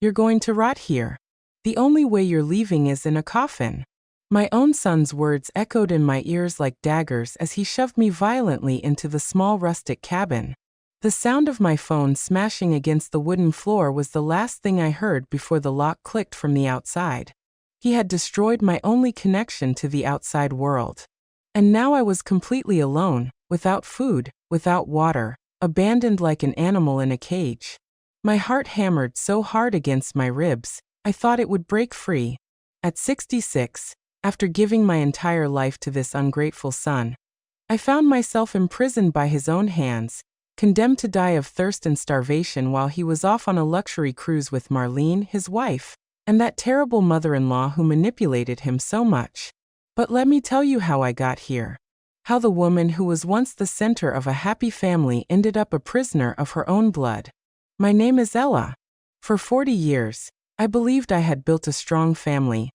You're going to rot here. The only way you're leaving is in a coffin." My own son's words echoed in my ears like daggers as he shoved me violently into the small rustic cabin. The sound of my phone smashing against the wooden floor was the last thing I heard before the lock clicked from the outside. He had destroyed my only connection to the outside world. And now I was completely alone, without food, without water, abandoned like an animal in a cage. My heart hammered so hard against my ribs, I thought it would break free. At 66, after giving my entire life to this ungrateful son, I found myself imprisoned by his own hands, condemned to die of thirst and starvation while he was off on a luxury cruise with Marlene, his wife, and that terrible mother-in-law who manipulated him so much. But let me tell you how I got here. How the woman who was once the center of a happy family ended up a prisoner of her own blood. My name is Ella. For 40 years, I believed I had built a strong family,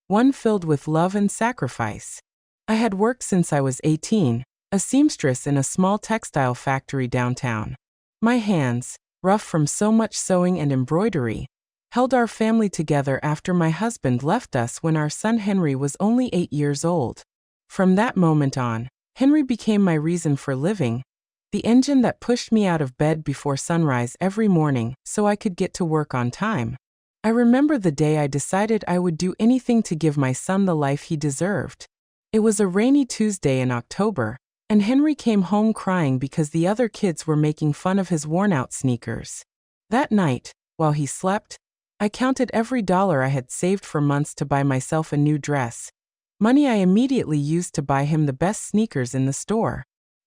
one filled with love and sacrifice. I had worked since I was 18, a seamstress in a small textile factory downtown. My hands, rough from so much sewing and embroidery, held our family together after my husband left us when our son Henry was only 8 years old. From that moment on, Henry became my reason for living, the engine that pushed me out of bed before sunrise every morning so I could get to work on time. I remember the day I decided I would do anything to give my son the life he deserved. It was a rainy Tuesday in October, and Henry came home crying because the other kids were making fun of his worn-out sneakers. That night, while he slept, I counted every dollar I had saved for months to buy myself a new dress, money I immediately used to buy him the best sneakers in the store.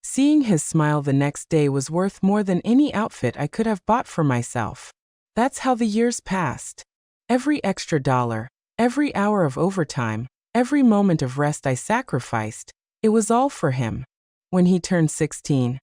Seeing his smile the next day was worth more than any outfit I could have bought for myself. That's how the years passed. Every extra dollar, every hour of overtime, every moment of rest I sacrificed, it was all for him. When he turned 16,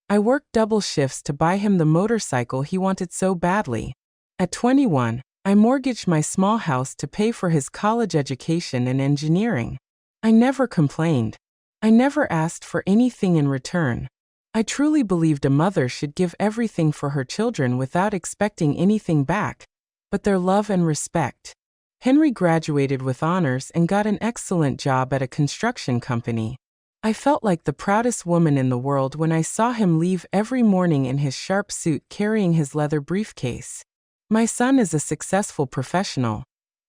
I worked double shifts to buy him the motorcycle he wanted so badly. At 21, I mortgaged my small house to pay for his college education and engineering. I never complained. I never asked for anything in return. I truly believed a mother should give everything for her children without expecting anything back, but their love and respect. Henry graduated with honors and got an excellent job at a construction company. I felt like the proudest woman in the world when I saw him leave every morning in his sharp suit carrying his leather briefcase. My son is a successful professional.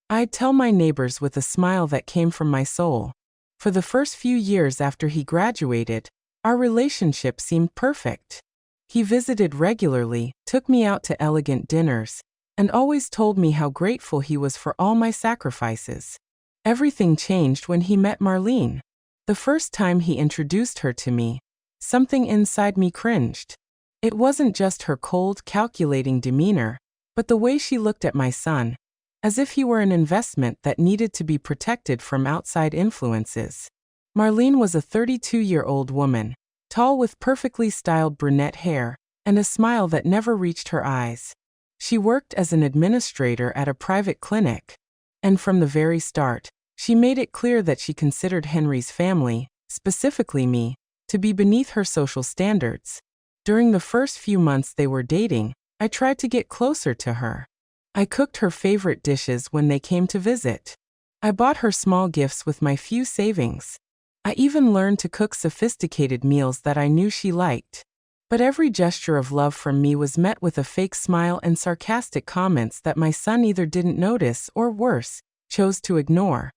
I'd tell my neighbors with a smile that came from my soul. For the first few years after he graduated, our relationship seemed perfect. He visited regularly, took me out to elegant dinners, and always told me how grateful he was for all my sacrifices. Everything changed when he met Marlene. The first time he introduced her to me, something inside me cringed. It wasn't just her cold, calculating demeanor, but the way she looked at my son, as if he were an investment that needed to be protected from outside influences. Marlene was a 32-year-old woman, tall with perfectly styled brunette hair, and a smile that never reached her eyes. She worked as an administrator at a private clinic, and from the very start, she made it clear that she considered Henry's family, specifically me, to be beneath her social standards. During the first few months they were dating, I tried to get closer to her. I cooked her favorite dishes when they came to visit. I bought her small gifts with my few savings. I even learned to cook sophisticated meals that I knew she liked. But every gesture of love from me was met with a fake smile and sarcastic comments that my son either didn't notice or, worse, chose to ignore.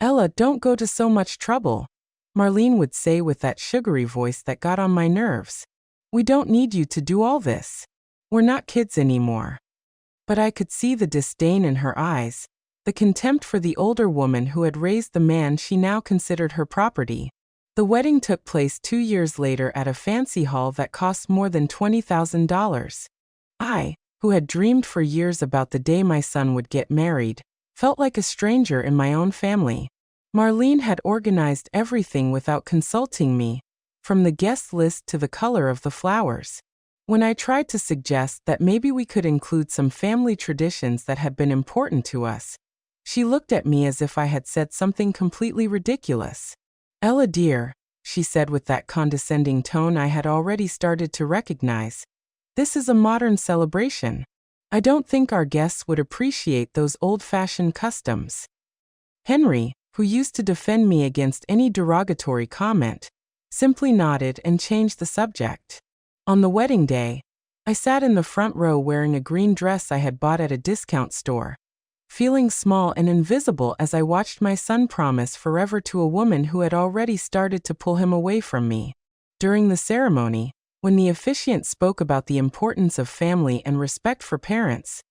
"Ella, don't go to so much trouble," Marlene would say with that sugary voice that got on my nerves. "We don't need you to do all this. We're not kids anymore." But I could see the disdain in her eyes, the contempt for the older woman who had raised the man she now considered her property. The wedding took place 2 years later at a fancy hall that cost more than $20,000. I, who had dreamed for years about the day my son would get married, felt like a stranger in my own family. Marlene had organized everything without consulting me, from the guest list to the color of the flowers. When I tried to suggest that maybe we could include some family traditions that had been important to us, she looked at me as if I had said something completely ridiculous. "Ella dear," she said with that condescending tone I had already started to recognize, "this is a modern celebration. I don't think our guests would appreciate those old-fashioned customs. Henry, who used to defend me against any derogatory comment, simply nodded and changed the subject. On the wedding day, I sat in the front row wearing a green dress I had bought at a discount store, feeling small and invisible as I watched my son promise forever to a woman who had already started to pull him away from me. During the ceremony, when the officiant spoke about the importance of family and respect for parents,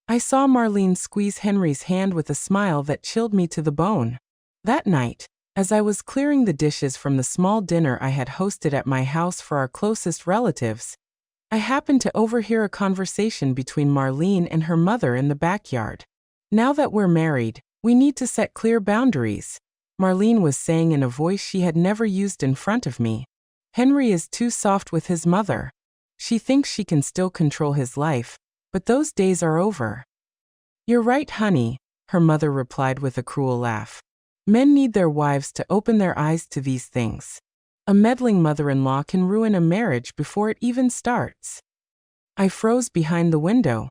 I saw Marlene squeeze Henry's hand with a smile that chilled me to the bone. That night, as I was clearing the dishes from the small dinner I had hosted at my house for our closest relatives, I happened to overhear a conversation between Marlene and her mother in the backyard. "Now that we're married, we need to set clear boundaries," Marlene was saying in a voice she had never used in front of me. "Henry is too soft with his mother. She thinks she can still control his life, but those days are over." "You're right, honey," her mother replied with a cruel laugh. "Men need their wives to open their eyes to these things. A meddling mother-in-law can ruin a marriage before it even starts." I froze behind the window,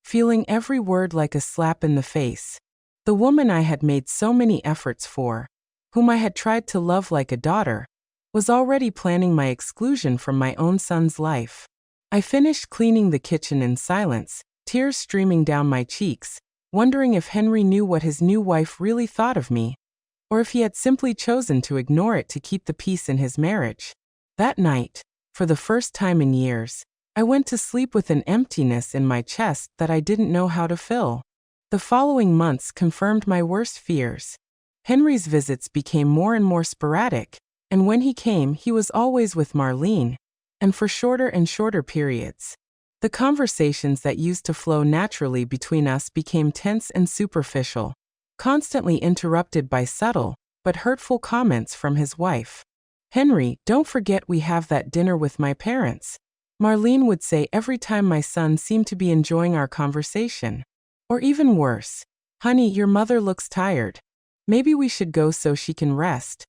feeling every word like a slap in the face. The woman I had made so many efforts for, whom I had tried to love like a daughter, was already planning my exclusion from my own son's life. I finished cleaning the kitchen in silence, tears streaming down my cheeks, wondering if Henry knew what his new wife really thought of me, or if he had simply chosen to ignore it to keep the peace in his marriage. That night, for the first time in years, I went to sleep with an emptiness in my chest that I didn't know how to fill. The following months confirmed my worst fears. Henry's visits became more and more sporadic, and when he came, he was always with Marlene, and for shorter and shorter periods. The conversations that used to flow naturally between us became tense and superficial, constantly interrupted by subtle but hurtful comments from his wife. "Henry, don't forget we have that dinner with my parents," Marlene would say every time my son seemed to be enjoying our conversation. Or even worse, "Honey, your mother looks tired. Maybe we should go so she can rest."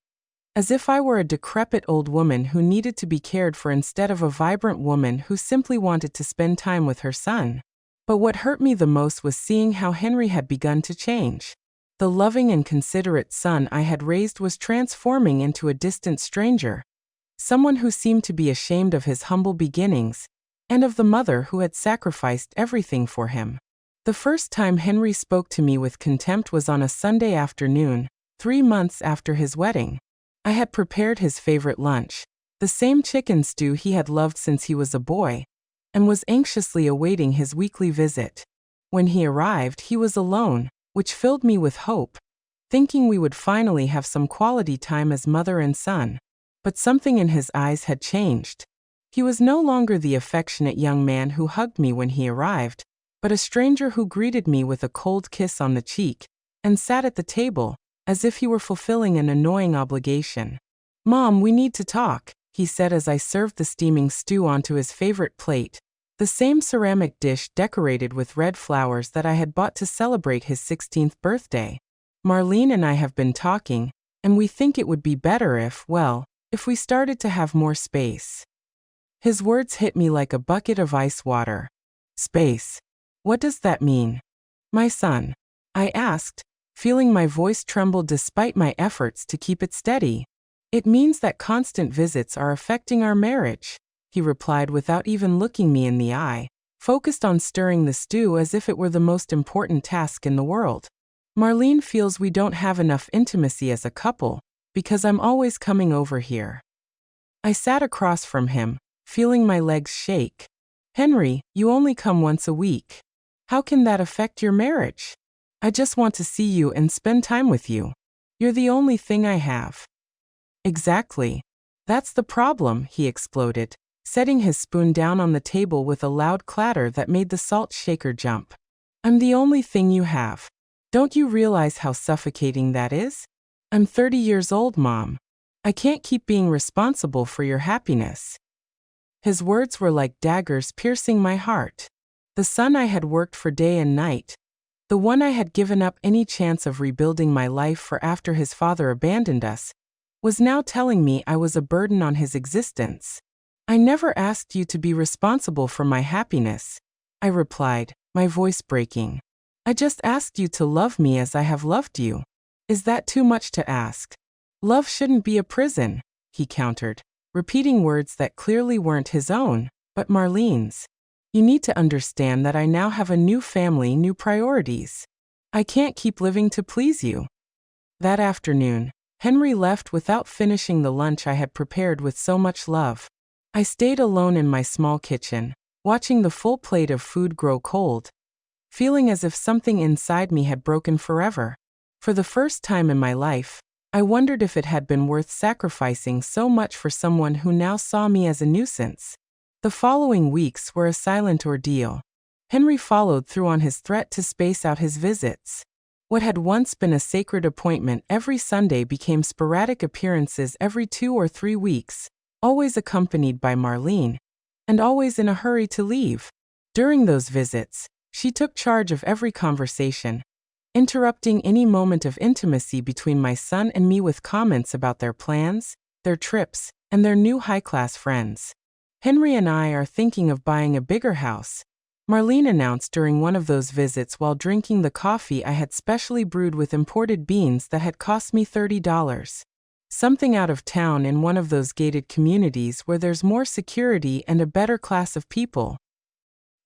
As if I were a decrepit old woman who needed to be cared for instead of a vibrant woman who simply wanted to spend time with her son. But what hurt me the most was seeing how Henry had begun to change. The loving and considerate son I had raised was transforming into a distant stranger, someone who seemed to be ashamed of his humble beginnings, and of the mother who had sacrificed everything for him. The first time Henry spoke to me with contempt was on a Sunday afternoon, 3 months after his wedding. I had prepared his favorite lunch, the same chicken stew he had loved since he was a boy, and was anxiously awaiting his weekly visit. When he arrived, he was alone, which filled me with hope, thinking we would finally have some quality time as mother and son. But something in his eyes had changed. He was no longer the affectionate young man who hugged me when he arrived, but a stranger who greeted me with a cold kiss on the cheek and sat at the table, as if he were fulfilling an annoying obligation. "Mom, we need to talk," he said as I served the steaming stew onto his favorite plate, the same ceramic dish decorated with red flowers that I had bought to celebrate his 16th birthday. "Marlene and I have been talking, and we think it would be better if we started to have more space." His words hit me like a bucket of ice water. "Space? What does that mean, my son?" I asked, feeling my voice tremble despite my efforts to keep it steady. "It means that constant visits are affecting our marriage," he replied without even looking me in the eye, focused on stirring the stew as if it were the most important task in the world. "Marlene feels we don't have enough intimacy as a couple, because I'm always coming over here." I sat across from him, feeling my legs shake. "Henry, you only come once a week. How can that affect your marriage? I just want to see you and spend time with you. You're the only thing I have." "Exactly. That's the problem," he exploded, setting his spoon down on the table with a loud clatter that made the salt shaker jump. "I'm the only thing you have. Don't you realize how suffocating that is? I'm 30 years old, Mom. I can't keep being responsible for your happiness." His words were like daggers piercing my heart. The son I had worked for day and night, the one I had given up any chance of rebuilding my life for after his father abandoned us, was now telling me I was a burden on his existence. "I never asked you to be responsible for my happiness," I replied, my voice breaking. I just asked you to love me as I have loved you. Is that too much to ask? Love shouldn't be a prison, he countered, repeating words that clearly weren't his own, but Marlene's. You need to understand that I now have a new family, new priorities. I can't keep living to please you. That afternoon, Henry left without finishing the lunch I had prepared with so much love. I stayed alone in my small kitchen, watching the full plate of food grow cold, feeling as if something inside me had broken forever. For the first time in my life, I wondered if it had been worth sacrificing so much for someone who now saw me as a nuisance. The following weeks were a silent ordeal. Henry followed through on his threat to space out his visits. What had once been a sacred appointment every Sunday became sporadic appearances every 2 or 3 weeks, always accompanied by Marlene, and always in a hurry to leave. During those visits, she took charge of every conversation, interrupting any moment of intimacy between my son and me with comments about their plans, their trips, and their new high-class friends. Henry and I are thinking of buying a bigger house, Marlene announced during one of those visits while drinking the coffee I had specially brewed with imported beans that had cost me $30. Something out of town in one of those gated communities where there's more security and a better class of people.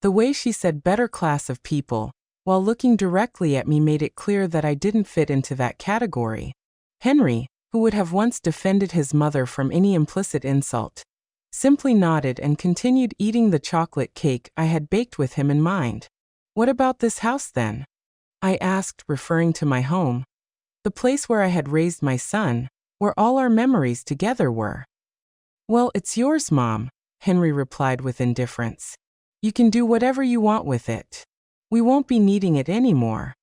The way she said better class of people, while looking directly at me, made it clear that I didn't fit into that category. Henry, who would have once defended his mother from any implicit insult, simply nodded and continued eating the chocolate cake I had baked with him in mind. What about this house then? I asked, referring to my home. The place where I had raised my son, where all our memories together were. Well, it's yours, Mom, Henry replied with indifference. You can do whatever you want with it. We won't be needing it anymore.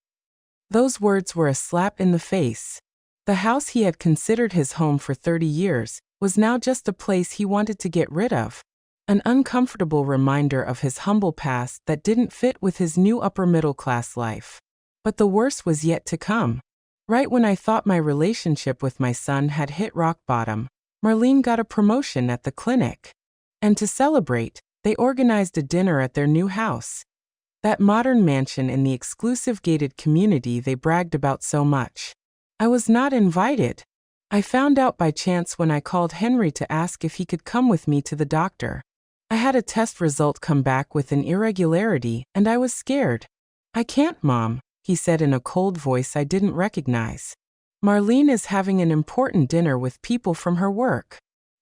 Those words were a slap in the face. The house he had considered his home for 30 years was now just a place he wanted to get rid of. An uncomfortable reminder of his humble past that didn't fit with his new upper-middle-class life. But the worst was yet to come. Right when I thought my relationship with my son had hit rock bottom, Marlene got a promotion at the clinic. And to celebrate, they organized a dinner at their new house. That modern mansion in the exclusive gated community they bragged about so much. I was not invited. I found out by chance when I called Henry to ask if he could come with me to the doctor. I had a test result come back with an irregularity, and I was scared. I can't, Mom, he said in a cold voice I didn't recognize. Marlene is having an important dinner with people from her work.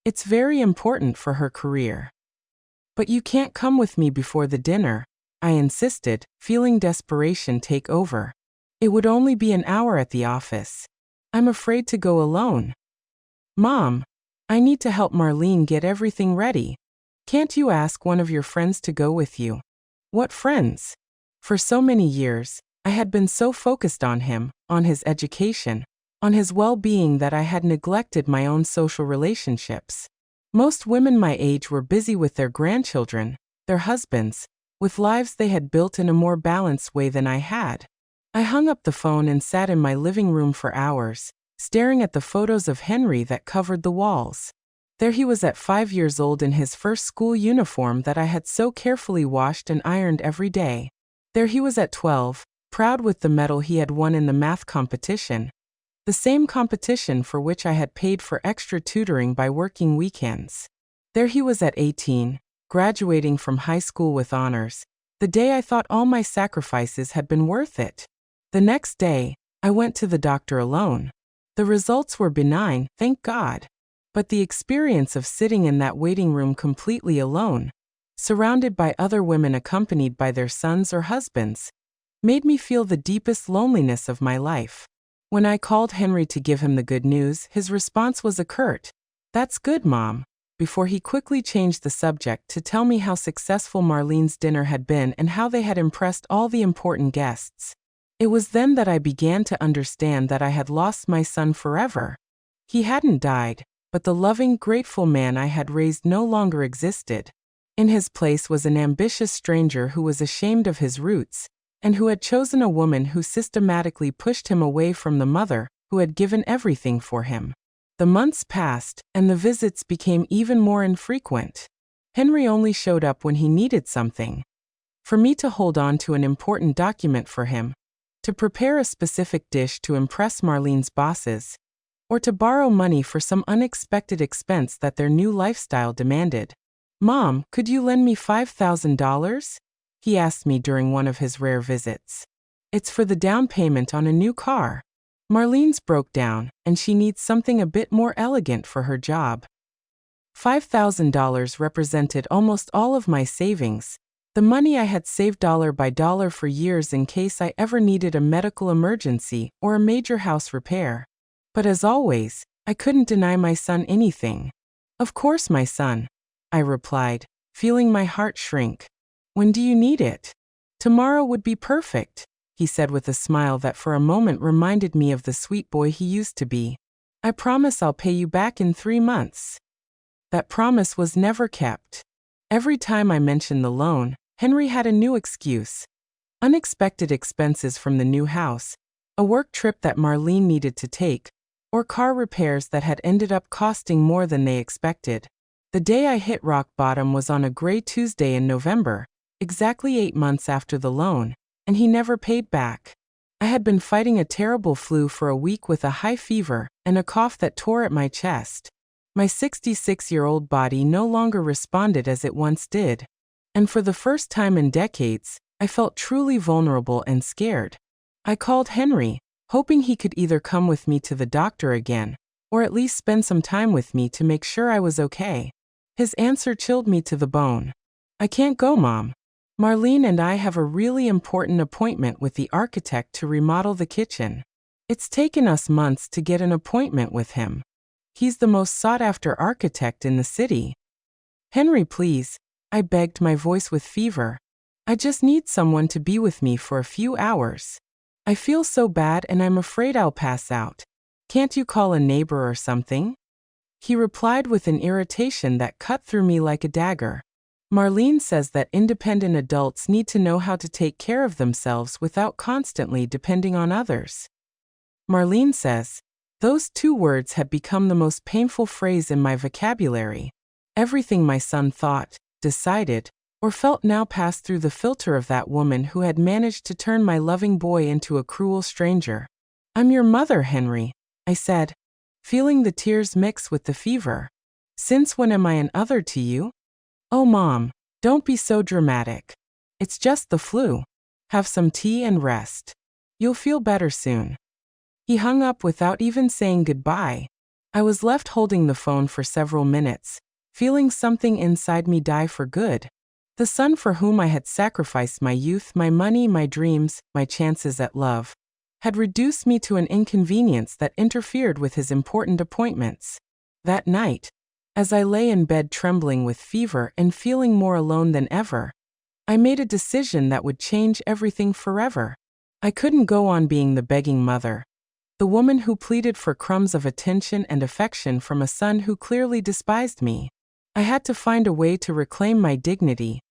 It's very important for her career. But you can't come with me before the dinner, I insisted, feeling desperation take over. It would only be an hour at the office. I'm afraid to go alone. Mom, I need to help Marlene get everything ready. Can't you ask one of your friends to go with you? What friends? For so many years, I had been so focused on him, on his education, on his well-being that I had neglected my own social relationships. Most women my age were busy with their grandchildren, their husbands, with lives they had built in a more balanced way than I had. I hung up the phone and sat in my living room for hours, staring at the photos of Henry that covered the walls. There he was at 5 years old in his first school uniform that I had so carefully washed and ironed every day. There he was at 12, proud with the medal he had won in the math competition, the same competition for which I had paid for extra tutoring by working weekends. There he was at 18, graduating from high school with honors, the day I thought all my sacrifices had been worth it. The next day, I went to the doctor alone. The results were benign, thank God. But the experience of sitting in that waiting room completely alone, surrounded by other women accompanied by their sons or husbands, made me feel the deepest loneliness of my life. When I called Henry to give him the good news, his response was a curt, "That's good, Mom," before he quickly changed the subject to tell me how successful Marlene's dinner had been and how they had impressed all the important guests. It was then that I began to understand that I had lost my son forever. He hadn't died, but the loving, grateful man I had raised no longer existed. In his place was an ambitious stranger who was ashamed of his roots, and who had chosen a woman who systematically pushed him away from the mother who had given everything for him. The months passed, and the visits became even more infrequent. Henry only showed up when he needed something. for me to hold on to an important document for him, to prepare a specific dish to impress Marlene's bosses, or to borrow money for some unexpected expense that their new lifestyle demanded. "Mom, could you lend me $5,000? He asked me during one of his rare visits. "It's for the down payment on a new car. Marlene's broke down, and she needs something a bit more elegant for her job." $5,000 represented almost all of my savings, the money I had saved dollar by dollar for years in case I ever needed a medical emergency or a major house repair. But as always, I couldn't deny my son anything. "Of course, my son," I replied, feeling my heart shrink. "When do you need it?" "Tomorrow would be perfect," he said with a smile that for a moment reminded me of the sweet boy he used to be. "I promise I'll pay you back in 3 months." That promise was never kept. Every time I mentioned the loan, Henry had a new excuse. Unexpected expenses from the new house, a work trip that Marlene needed to take, or car repairs that had ended up costing more than they expected. The day I hit rock bottom was on a gray Tuesday in November, exactly 8 months after the loan, and he never paid back. I had been fighting a terrible flu for a week with a high fever and a cough that tore at my chest. My 66-year-old body no longer responded as it once did, and for the first time in decades, I felt truly vulnerable and scared. I called Henry, hoping he could either come with me to the doctor again, or at least spend some time with me to make sure I was okay. His answer chilled me to the bone. "I can't go, Mom. Marlene and I have a really important appointment with the architect to remodel the kitchen. It's taken us months to get an appointment with him. He's the most sought-after architect in the city." "Henry, please," I begged, my voice with fever. "I just need someone to be with me for a few hours. I feel so bad and I'm afraid I'll pass out. Can't you call a neighbor or something?" He replied with an irritation that cut through me like a dagger. "Marlene says that independent adults need to know how to take care of themselves without constantly depending on others." Marlene says. Those 2 words had become the most painful phrase in my vocabulary. Everything my son thought, decided, or felt now passed through the filter of that woman who had managed to turn my loving boy into a cruel stranger. "I'm your mother, Henry," I said, feeling the tears mix with the fever. "Since when am I an other to you?" "Oh, Mom, don't be so dramatic. It's just the flu. Have some tea and rest. You'll feel better soon." He hung up without even saying goodbye. I was left holding the phone for several minutes, feeling something inside me die for good. The son for whom I had sacrificed my youth, my money, my dreams, my chances at love, had reduced me to an inconvenience that interfered with his important appointments. That night, as I lay in bed trembling with fever and feeling more alone than ever, I made a decision that would change everything forever. I couldn't go on being the begging mother, the woman who pleaded for crumbs of attention and affection from a son who clearly despised me. I had to find a way to reclaim my dignity,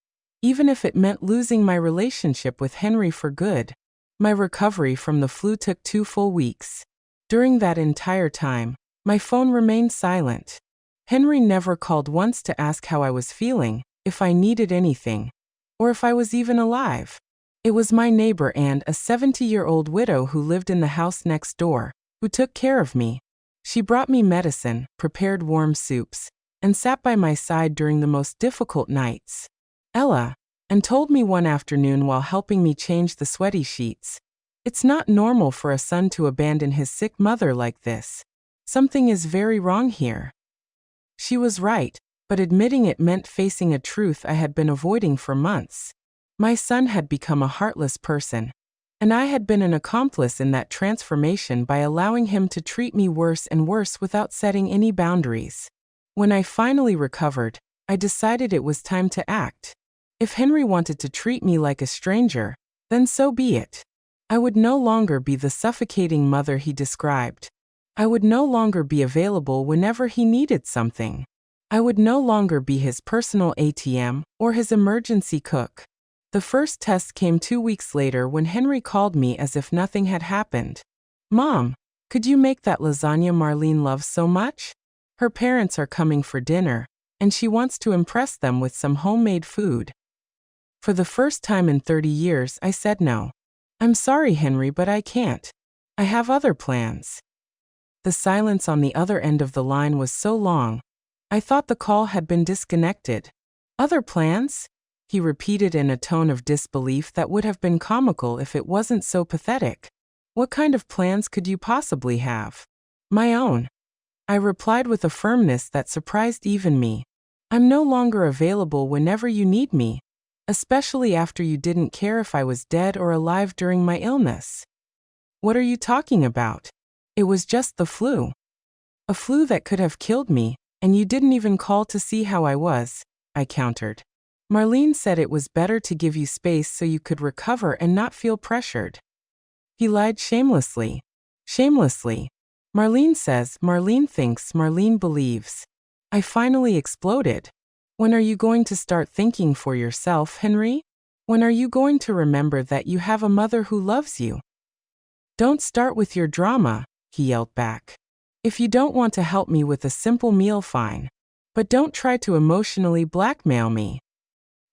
even if it meant losing my relationship with Henry for good. My recovery from the flu took 2 full weeks. During that entire time, my phone remained silent. Henry never called once to ask how I was feeling, if I needed anything, or if I was even alive. It was my neighbor and a 70-year-old widow who lived in the house next door, who took care of me. She brought me medicine, prepared warm soups, and sat by my side during the most difficult nights. Ella, and told me one afternoon while helping me change the sweaty sheets, "It's not normal for a son to abandon his sick mother like this. Something is very wrong here." She was right, but admitting it meant facing a truth I had been avoiding for months. My son had become a heartless person, and I had been an accomplice in that transformation by allowing him to treat me worse and worse without setting any boundaries. When I finally recovered, I decided it was time to act. If Henry wanted to treat me like a stranger, then so be it. I would no longer be the suffocating mother he described. I would no longer be available whenever he needed something. I would no longer be his personal ATM or his emergency cook. The first test came 2 weeks later when Henry called me as if nothing had happened. "Mom, could you make that lasagna Marlene loves so much? Her parents are coming for dinner, and she wants to impress them with some homemade food." For the first time in 30 years, I said no. I'm sorry, Henry, but I can't. I have other plans. The silence on the other end of the line was so long, I thought the call had been disconnected. Other plans? He repeated in a tone of disbelief that would have been comical if it wasn't so pathetic. What kind of plans could you possibly have? My own. I replied with a firmness that surprised even me. I'm no longer available whenever you need me, especially after you didn't care if I was dead or alive during my illness. What are you talking about? It was just the flu. A flu that could have killed me, and you didn't even call to see how I was, I countered. Marlene said it was better to give you space so you could recover and not feel pressured. He lied shamelessly. Shamelessly. Marlene says, Marlene thinks, Marlene believes. I finally exploded. When are you going to start thinking for yourself, Henry? When are you going to remember that you have a mother who loves you? Don't start with your drama, he yelled back. If you don't want to help me with a simple meal, fine. But don't try to emotionally blackmail me.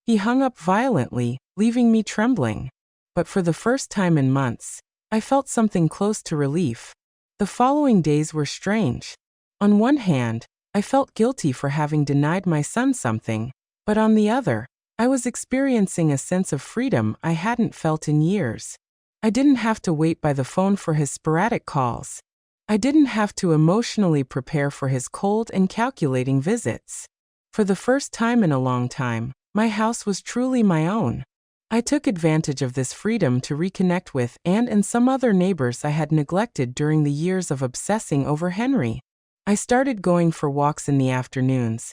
He hung up violently, leaving me trembling. But for the first time in months, I felt something close to relief. The following days were strange. On one hand, I felt guilty for having denied my son something, but on the other, I was experiencing a sense of freedom I hadn't felt in years. I didn't have to wait by the phone for his sporadic calls. I didn't have to emotionally prepare for his cold and calculating visits. For the first time in a long time, my house was truly my own. I took advantage of this freedom to reconnect with and some other neighbors I had neglected during the years of obsessing over Henry. I started going for walks in the afternoons,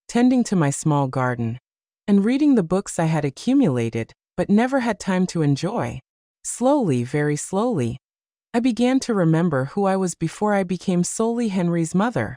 tending to my small garden, and reading the books I had accumulated but never had time to enjoy. Slowly, very slowly, I began to remember who I was before I became solely Henry's mother.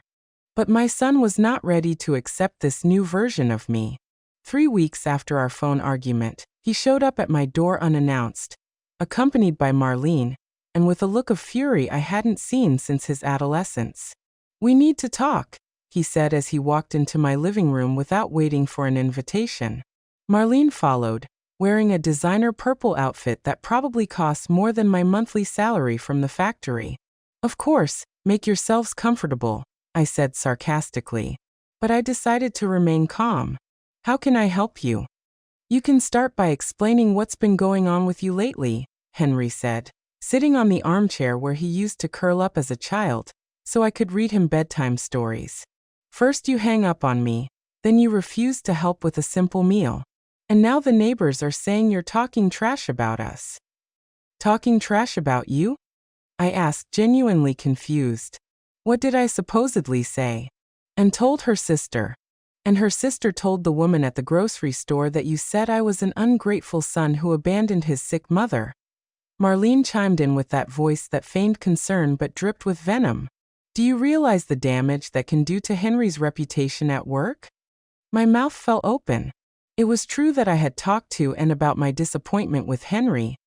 But my son was not ready to accept this new version of me. 3 weeks after our phone argument, he showed up at my door unannounced, accompanied by Marlene, and with a look of fury I hadn't seen since his adolescence. We need to talk, he said as he walked into my living room without waiting for an invitation. Marlene followed, wearing a designer purple outfit that probably cost more than my monthly salary from the factory. Of course, make yourselves comfortable, I said sarcastically. But I decided to remain calm. How can I help you? You can start by explaining what's been going on with you lately, Henry said, sitting on the armchair where he used to curl up as a child, so I could read him bedtime stories. First you hang up on me, then you refuse to help with a simple meal. And now the neighbors are saying you're talking trash about us. Talking trash about you? I asked, genuinely confused. What did I supposedly say? And told her sister. And her sister told the woman at the grocery store that you said I was an ungrateful son who abandoned his sick mother. Marlene chimed in with that voice that feigned concern but dripped with venom. Do you realize the damage that can do to Henry's reputation at work? My mouth fell open. It was true that I had talked to and about my disappointment with Henry,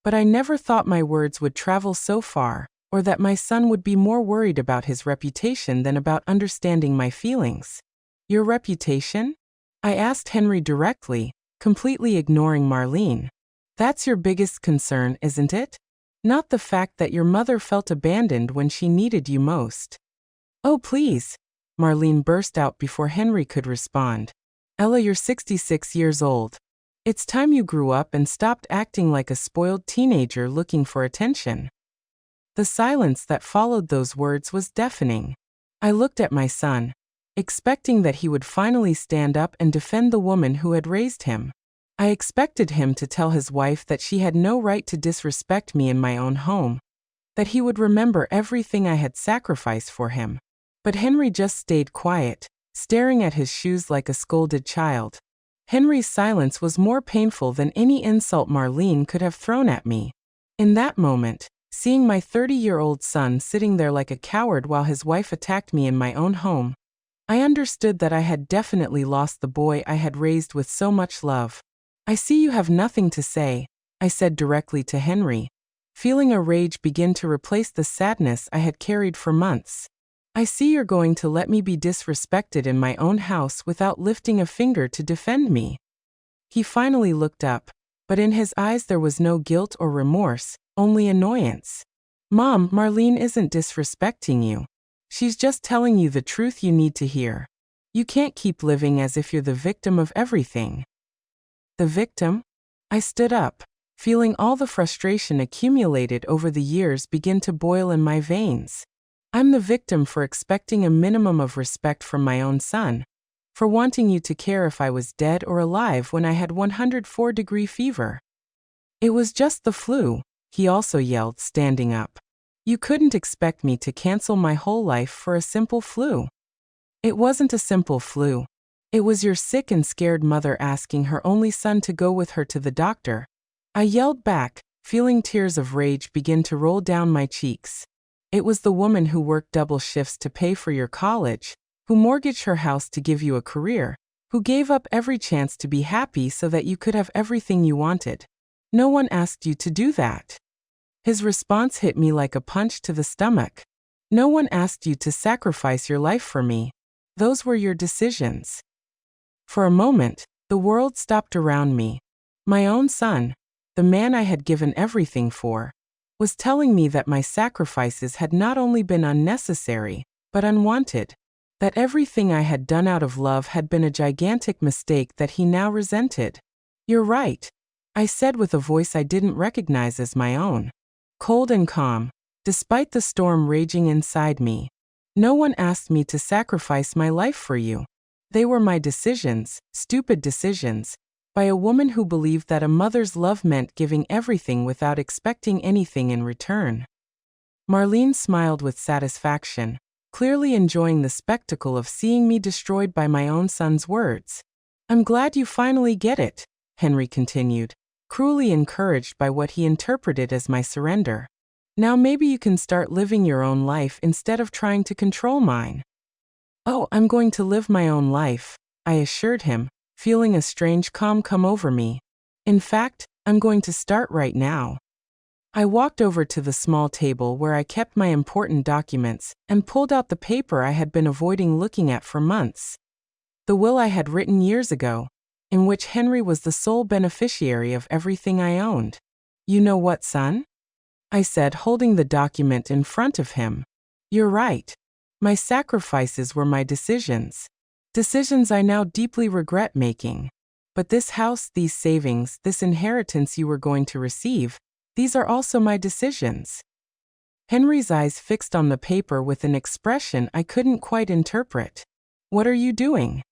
but I never thought my words would travel so far, or that my son would be more worried about his reputation than about understanding my feelings. Your reputation? I asked Henry directly, completely ignoring Marlene. That's your biggest concern, isn't it? Not the fact that your mother felt abandoned when she needed you most. Oh, please, Marlene burst out before Henry could respond. Ella, you're 66 years old. It's time you grew up and stopped acting like a spoiled teenager looking for attention. The silence that followed those words was deafening. I looked at my son, expecting that he would finally stand up and defend the woman who had raised him. I expected him to tell his wife that she had no right to disrespect me in my own home, that he would remember everything I had sacrificed for him. But Henry just stayed quiet, staring at his shoes like a scolded child. Henry's silence was more painful than any insult Marlene could have thrown at me. In that moment, seeing my 30-year-old son sitting there like a coward while his wife attacked me in my own home, I understood that I had definitely lost the boy I had raised with so much love. I see you have nothing to say, I said directly to Henry, feeling a rage begin to replace the sadness I had carried for months. I see you're going to let me be disrespected in my own house without lifting a finger to defend me. He finally looked up, but in his eyes there was no guilt or remorse, only annoyance. Mom, Marlene isn't disrespecting you. She's just telling you the truth you need to hear. You can't keep living as if you're the victim of everything. The victim? I stood up, feeling all the frustration accumulated over the years begin to boil in my veins. I'm the victim for expecting a minimum of respect from my own son, for wanting you to care if I was dead or alive when I had 104-degree fever. It was just the flu, he also yelled, standing up. You couldn't expect me to cancel my whole life for a simple flu. It wasn't a simple flu. It was your sick and scared mother asking her only son to go with her to the doctor. I yelled back, feeling tears of rage begin to roll down my cheeks. It was the woman who worked double shifts to pay for your college, who mortgaged her house to give you a career, who gave up every chance to be happy so that you could have everything you wanted. No one asked you to do that. His response hit me like a punch to the stomach. No one asked you to sacrifice your life for me. Those were your decisions. For a moment, the world stopped around me. My own son, the man I had given everything for, was telling me that my sacrifices had not only been unnecessary, but unwanted. That everything I had done out of love had been a gigantic mistake that he now resented. You're right, I said with a voice I didn't recognize as my own. Cold and calm, despite the storm raging inside me. No one asked me to sacrifice my life for you. They were my decisions, stupid decisions, by a woman who believed that a mother's love meant giving everything without expecting anything in return. Marlene smiled with satisfaction, clearly enjoying the spectacle of seeing me destroyed by my own son's words. I'm glad you finally get it, Henry continued, cruelly encouraged by what he interpreted as my surrender. Now maybe you can start living your own life instead of trying to control mine. Oh, I'm going to live my own life, I assured him, feeling a strange calm come over me. In fact, I'm going to start right now. I walked over to the small table where I kept my important documents and pulled out the paper I had been avoiding looking at for months. The will I had written years ago, in which Henry was the sole beneficiary of everything I owned. You know what, son? I said, holding the document in front of him. You're right. My sacrifices were my decisions. Decisions I now deeply regret making. But this house, these savings, this inheritance you were going to receive, these are also my decisions. Henry's eyes fixed on the paper with an expression I couldn't quite interpret. What are you doing?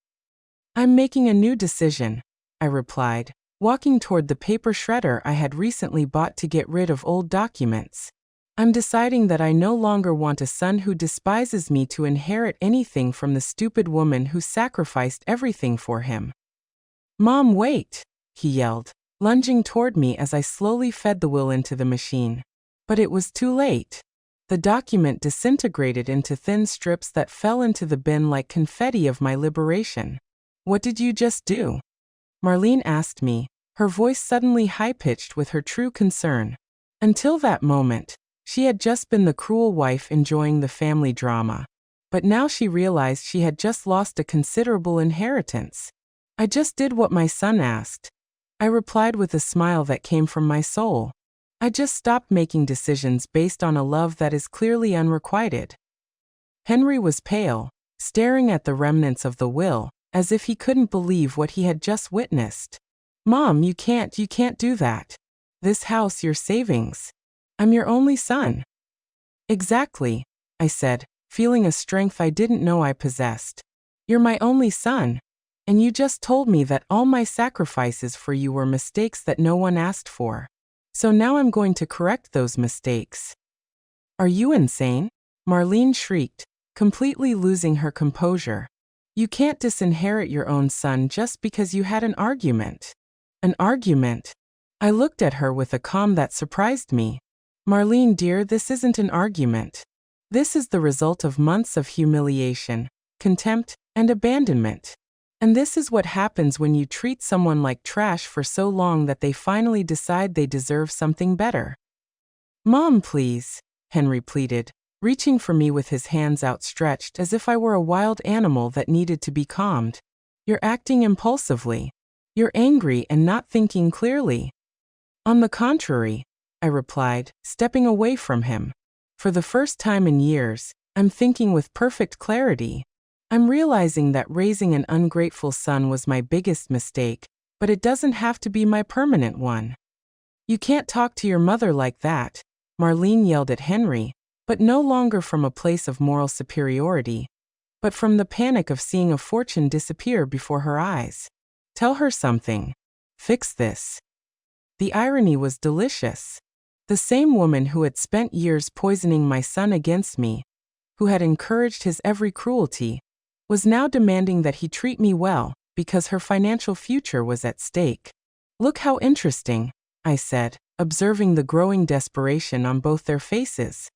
I'm making a new decision, I replied, walking toward the paper shredder I had recently bought to get rid of old documents. I'm deciding that I no longer want a son who despises me to inherit anything from the stupid woman who sacrificed everything for him. Mom, wait, he yelled, lunging toward me as I slowly fed the will into the machine. But it was too late. The document disintegrated into thin strips that fell into the bin like confetti of my liberation. What did you just do? Marlene asked me, her voice suddenly high-pitched with her true concern. Until that moment, she had just been the cruel wife enjoying the family drama. But now she realized she had just lost a considerable inheritance. I just did what my son asked. I replied with a smile that came from my soul. I just stopped making decisions based on a love that is clearly unrequited. Henry was pale, staring at the remnants of the will, as if he couldn't believe what he had just witnessed. Mom, you can't do that. This house, your savings. I'm your only son. Exactly, I said, feeling a strength I didn't know I possessed. You're my only son, and you just told me that all my sacrifices for you were mistakes that no one asked for. So now I'm going to correct those mistakes. Are you insane? Marlene shrieked, completely losing her composure. You can't disinherit your own son just because you had an argument. An argument? I looked at her with a calm that surprised me. Marlene, dear, this isn't an argument. This is the result of months of humiliation, contempt, and abandonment. And this is what happens when you treat someone like trash for so long that they finally decide they deserve something better. Mom, please, Henry pleaded, reaching for me with his hands outstretched as if I were a wild animal that needed to be calmed. You're acting impulsively. You're angry and not thinking clearly. On the contrary, I replied, stepping away from him. For the first time in years, I'm thinking with perfect clarity. I'm realizing that raising an ungrateful son was my biggest mistake, but it doesn't have to be my permanent one. You can't talk to your mother like that, Marlene yelled at Henry, but no longer from a place of moral superiority, but from the panic of seeing a fortune disappear before her eyes. Tell her something. Fix this. The irony was delicious. The same woman who had spent years poisoning my son against me, who had encouraged his every cruelty, was now demanding that he treat me well because her financial future was at stake. Look how interesting, I said, observing the growing desperation on both their faces.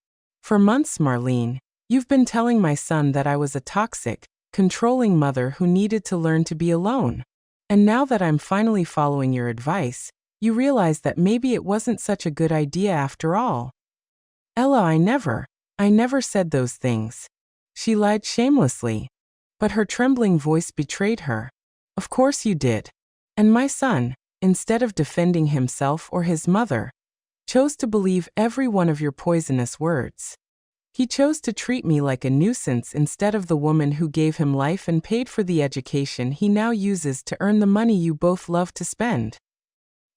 For months, Marlene, you've been telling my son that I was a toxic, controlling mother who needed to learn to be alone. And now that I'm finally following your advice, you realize that maybe it wasn't such a good idea after all. Ella, I never said those things. She lied shamelessly. But her trembling voice betrayed her. Of course you did. And my son, instead of defending himself or his mother, chose to believe every one of your poisonous words. He chose to treat me like a nuisance instead of the woman who gave him life and paid for the education he now uses to earn the money you both love to spend.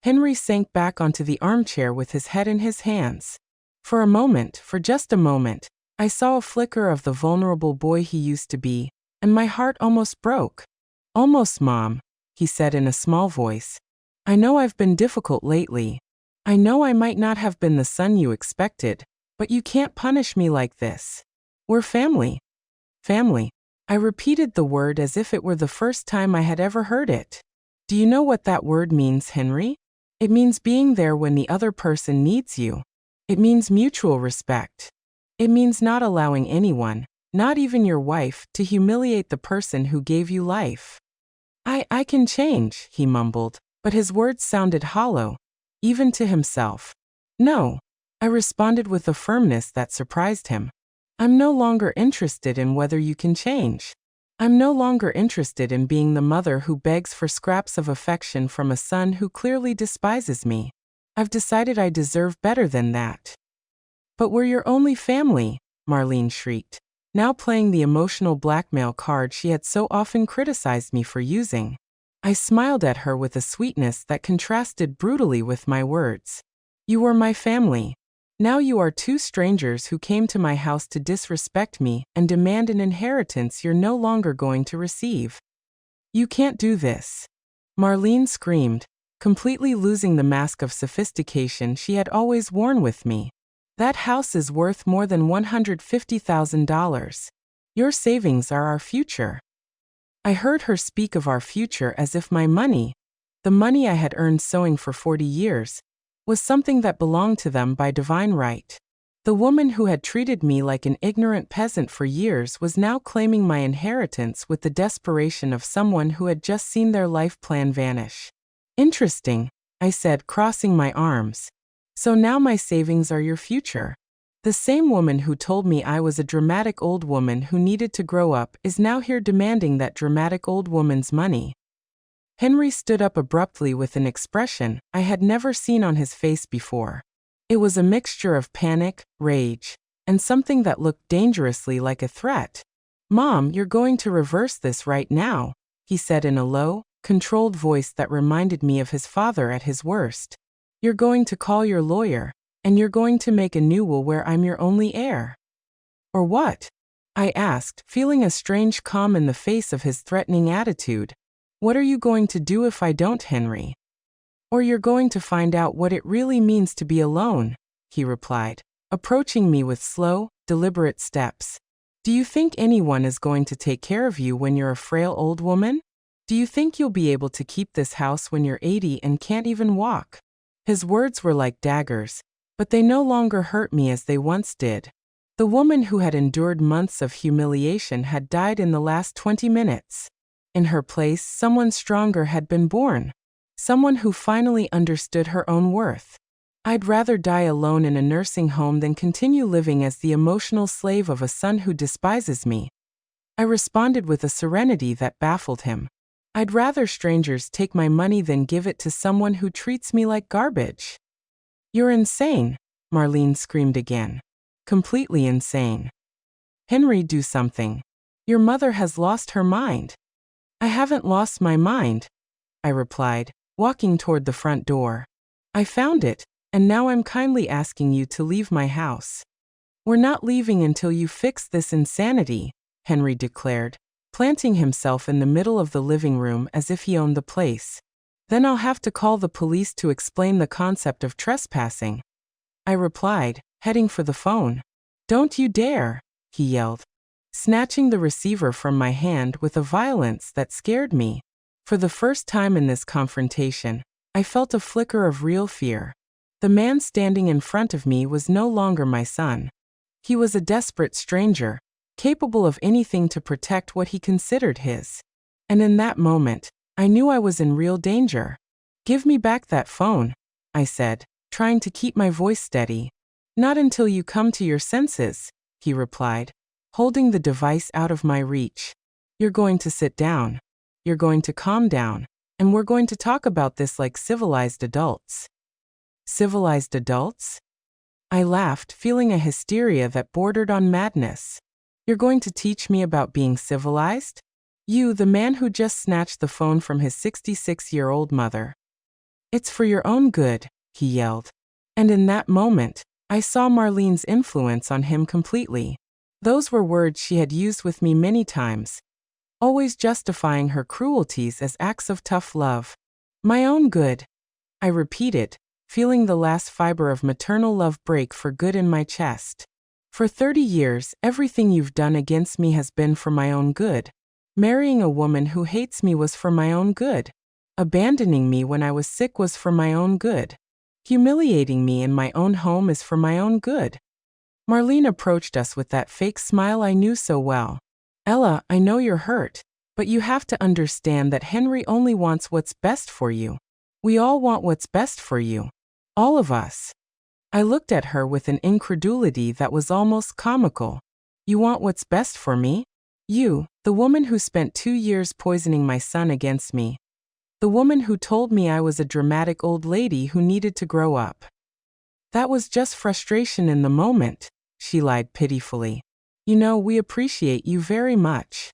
Henry sank back onto the armchair with his head in his hands. For just a moment, I saw a flicker of the vulnerable boy he used to be, and my heart almost broke. Almost, Mom, he said in a small voice. I know I've been difficult lately. I know I might not have been the son you expected, but you can't punish me like this. We're family. Family. I repeated the word as if it were the first time I had ever heard it. Do you know what that word means, Henry? It means being there when the other person needs you. It means mutual respect. It means not allowing anyone, not even your wife, to humiliate the person who gave you life. I can change, he mumbled, but his words sounded hollow, even to himself. No, I responded with a firmness that surprised him. I'm no longer interested in whether you can change. I'm no longer interested in being the mother who begs for scraps of affection from a son who clearly despises me. I've decided I deserve better than that. But we're your only family, Marlene shrieked, now playing the emotional blackmail card she had so often criticized me for using. I smiled at her with a sweetness that contrasted brutally with my words. You were my family. Now you are two strangers who came to my house to disrespect me and demand an inheritance you're no longer going to receive. You can't do this. Marlene screamed, completely losing the mask of sophistication she had always worn with me. That house is worth more than $150,000. Your savings are our future. I heard her speak of our future as if my money, the money I had earned sewing for 40 years, was something that belonged to them by divine right. The woman who had treated me like an ignorant peasant for years was now claiming my inheritance with the desperation of someone who had just seen their life plan vanish. Interesting, I said, crossing my arms. So now my savings are your future. The same woman who told me I was a dramatic old woman who needed to grow up is now here demanding that dramatic old woman's money. Henry stood up abruptly with an expression I had never seen on his face before. It was a mixture of panic, rage, and something that looked dangerously like a threat. Mom, you're going to reverse this right now, he said in a low, controlled voice that reminded me of his father at his worst. You're going to call your lawyer, and you're going to make a new will where I'm your only heir. Or what? I asked, feeling a strange calm in the face of his threatening attitude. What are you going to do if I don't, Henry? Or you're going to find out what it really means to be alone, he replied, approaching me with slow, deliberate steps. Do you think anyone is going to take care of you when you're a frail old woman? Do you think you'll be able to keep this house when you're 80 and can't even walk? His words were like daggers, but they no longer hurt me as they once did. The woman who had endured months of humiliation had died in the last 20 minutes. In her place, someone stronger had been born. Someone who finally understood her own worth. I'd rather die alone in a nursing home than continue living as the emotional slave of a son who despises me. I responded with a serenity that baffled him. I'd rather strangers take my money than give it to someone who treats me like garbage. You're insane, Marlene screamed again. Completely insane. Henry, do something. Your mother has lost her mind. I haven't lost my mind, I replied, walking toward the front door. I found it, and now I'm kindly asking you to leave my house. We're not leaving until you fix this insanity, Henry declared, planting himself in the middle of the living room as if he owned the place. Then I'll have to call the police to explain the concept of trespassing, I replied, heading for the phone. Don't you dare, he yelled, snatching the receiver from my hand with a violence that scared me. For the first time in this confrontation, I felt a flicker of real fear. The man standing in front of me was no longer my son. He was a desperate stranger, capable of anything to protect what he considered his. And in that moment, I knew I was in real danger. Give me back that phone, I said, trying to keep my voice steady. Not until you come to your senses, he replied, holding the device out of my reach. You're going to sit down. You're going to calm down, and we're going to talk about this like civilized adults. Civilized adults? I laughed, feeling a hysteria that bordered on madness. You're going to teach me about being civilized? You, the man who just snatched the phone from his 66-year-old mother. It's for your own good, he yelled. And in that moment, I saw Marlene's influence on him completely. Those were words she had used with me many times, always justifying her cruelties as acts of tough love. My own good, I repeated, feeling the last fiber of maternal love break for good in my chest. For 30 years, everything you've done against me has been for my own good. Marrying a woman who hates me was for my own good. Abandoning me when I was sick was for my own good. Humiliating me in my own home is for my own good. Marlene approached us with that fake smile I knew so well. Ella, I know you're hurt, but you have to understand that Henry only wants what's best for you. We all want what's best for you. All of us. I looked at her with an incredulity that was almost comical. You want what's best for me? You, the woman who spent 2 years poisoning my son against me. The woman who told me I was a dramatic old lady who needed to grow up. That was just frustration in the moment, she lied pitifully. You know, we appreciate you very much.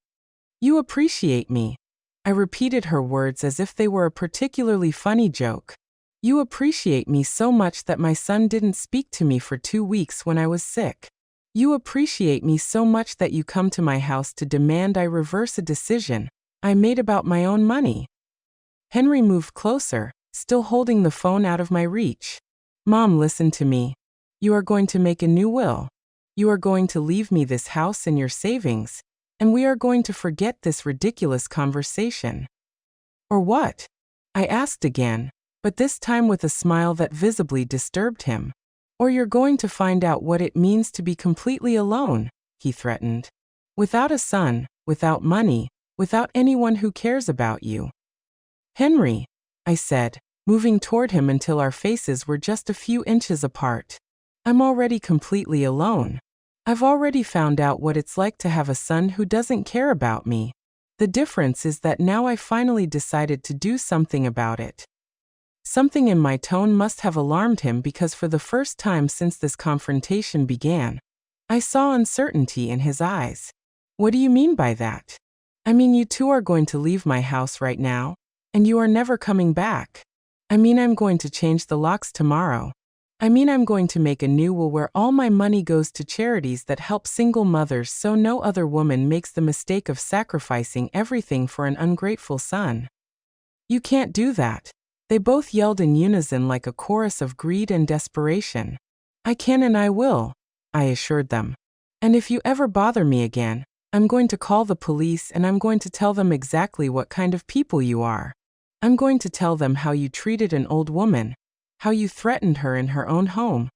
You appreciate me. I repeated her words as if they were a particularly funny joke. You appreciate me so much that my son didn't speak to me for 2 weeks when I was sick. You appreciate me so much that you come to my house to demand I reverse a decision I made about my own money. Henry moved closer, still holding the phone out of my reach. Mom, listen to me. You are going to make a new will. You are going to leave me this house and your savings, and we are going to forget this ridiculous conversation. Or what? I asked again, but this time with a smile that visibly disturbed him. Or you're going to find out what it means to be completely alone, he threatened. Without a son, without money, without anyone who cares about you. Henry, I said, moving toward him until our faces were just a few inches apart. I'm already completely alone. I've already found out what it's like to have a son who doesn't care about me. The difference is that now I finally decided to do something about it. Something in my tone must have alarmed him because for the first time since this confrontation began, I saw uncertainty in his eyes. What do you mean by that? I mean, you two are going to leave my house right now, and you are never coming back. I mean, I'm going to change the locks tomorrow. I mean, I'm going to make a new will where all my money goes to charities that help single mothers so no other woman makes the mistake of sacrificing everything for an ungrateful son. You can't do that. They both yelled in unison like a chorus of greed and desperation. I can and I will, I assured them. And if you ever bother me again, I'm going to call the police and I'm going to tell them exactly what kind of people you are. I'm going to tell them how you treated an old woman, how you threatened her in her own home,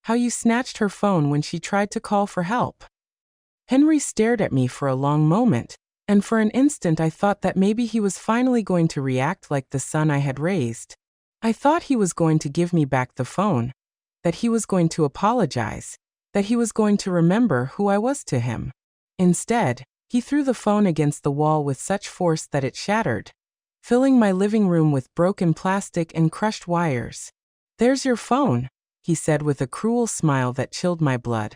how you snatched her phone when she tried to call for help. Henry stared at me for a long moment, and for an instant I thought that maybe he was finally going to react like the son I had raised. I thought he was going to give me back the phone, that he was going to apologize, that he was going to remember who I was to him. Instead, he threw the phone against the wall with such force that it shattered, filling my living room with broken plastic and crushed wires. "There's your phone," he said with a cruel smile that chilled my blood.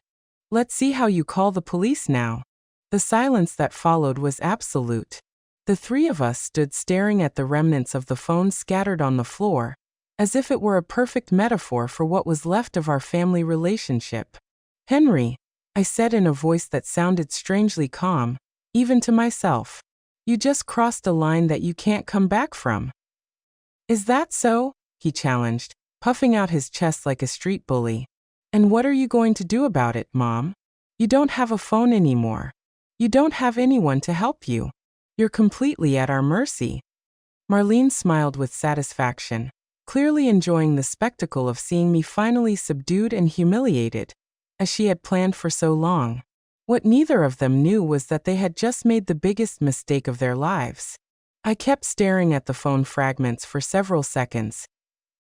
"Let's see how you call the police now." The silence that followed was absolute. The three of us stood staring at the remnants of the phone scattered on the floor, as if it were a perfect metaphor for what was left of our family relationship. "Henry," I said in a voice that sounded strangely calm, even to myself, "you just crossed a line that you can't come back from." "Is that so?" he challenged, puffing out his chest like a street bully. "And what are you going to do about it, Mom? You don't have a phone anymore. You don't have anyone to help you. You're completely at our mercy." Marlene smiled with satisfaction, clearly enjoying the spectacle of seeing me finally subdued and humiliated, as she had planned for so long. What neither of them knew was that they had just made the biggest mistake of their lives. I kept staring at the phone fragments for several seconds,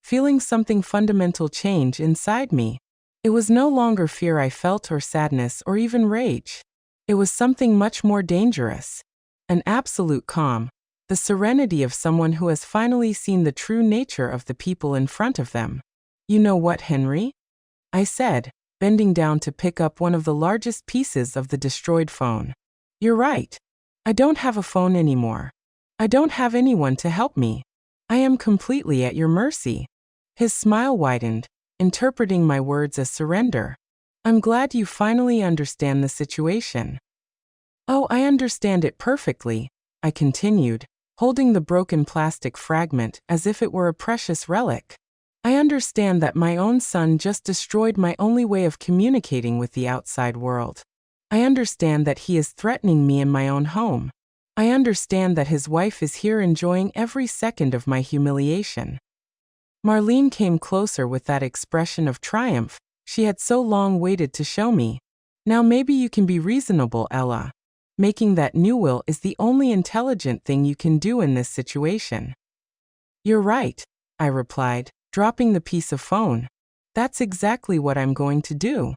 feeling something fundamental change inside me. It was no longer fear I felt or sadness or even rage. It was something much more dangerous. An absolute calm, the serenity of someone who has finally seen the true nature of the people in front of them. "You know what, Henry?" I said, bending down to pick up one of the largest pieces of the destroyed phone. "You're right. I don't have a phone anymore. I don't have anyone to help me. I am completely at your mercy." His smile widened, interpreting my words as surrender. "I'm glad you finally understand the situation." "Oh, I understand it perfectly," I continued, holding the broken plastic fragment as if it were a precious relic. "I understand that my own son just destroyed my only way of communicating with the outside world. I understand that he is threatening me in my own home. I understand that his wife is here enjoying every second of my humiliation." Marlene came closer with that expression of triumph she had so long waited to show me. "Now maybe you can be reasonable, Ella. Making that new will is the only intelligent thing you can do in this situation." "You're right," I replied, dropping the piece of phone. "That's exactly what I'm going to do."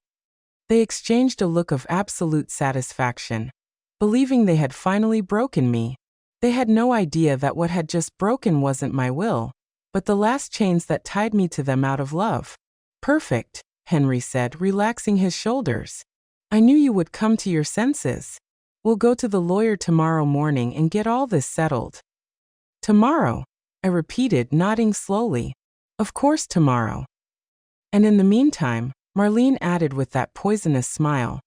They exchanged a look of absolute satisfaction, believing they had finally broken me. They had no idea that what had just broken wasn't my will, but the last chains that tied me to them out of love. "Perfect," Henry said, relaxing his shoulders. "I knew you would come to your senses. We'll go to the lawyer tomorrow morning and get all this settled." "Tomorrow," I repeated, nodding slowly. "Of course tomorrow." "And in the meantime," Marlene added with that poisonous smile,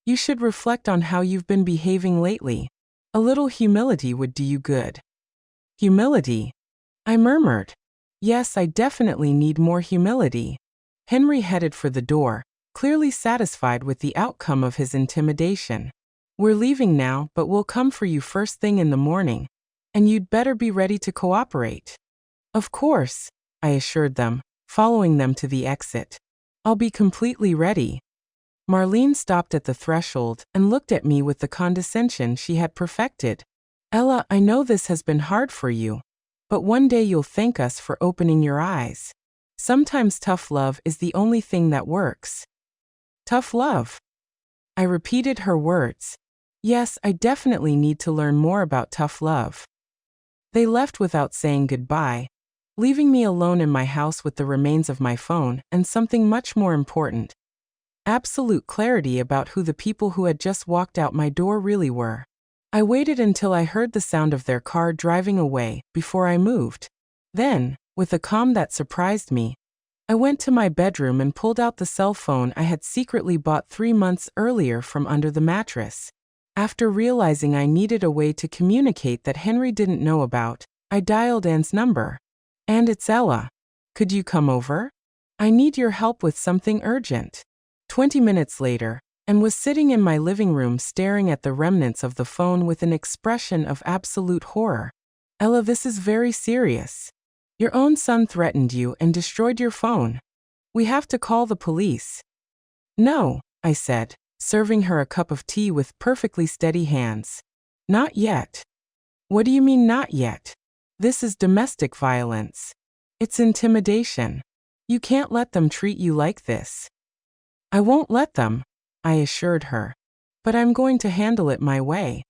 "you should reflect on how you've been behaving lately. A little humility would do you good." "Humility?" I murmured. "Yes, I definitely need more humility." Henry headed for the door, clearly satisfied with the outcome of his intimidation. "We're leaving now, but we'll come for you first thing in the morning, and you'd better be ready to cooperate." "Of course," I assured them, following them to the exit. "I'll be completely ready." Marlene stopped at the threshold and looked at me with the condescension she had perfected. "Ella, I know this has been hard for you, but one day you'll thank us for opening your eyes. Sometimes tough love is the only thing that works." "Tough love?" I repeated her words. Yes, I definitely need to learn more about tough love. They left without saying goodbye, leaving me alone in my house with the remains of my phone and something much more important: absolute clarity about who the people who had just walked out my door really were. I waited until I heard the sound of their car driving away before I moved. Then, with a calm that surprised me, I went to my bedroom and pulled out the cell phone I had secretly bought 3 months earlier from under the mattress. After realizing I needed a way to communicate that Henry didn't know about, I dialed Anne's number. "And it's Ella. Could you come over? I need your help with something urgent." 20 minutes later, Anne was sitting in my living room staring at the remnants of the phone with an expression of absolute horror. "Ella, this is very serious. Your own son threatened you and destroyed your phone. We have to call the police." "No," I said, serving her a cup of tea with perfectly steady hands. "Not yet." "What do you mean not yet? This is domestic violence. It's intimidation. You can't let them treat you like this." "I won't let them," I assured her. "But I'm going to handle it my way."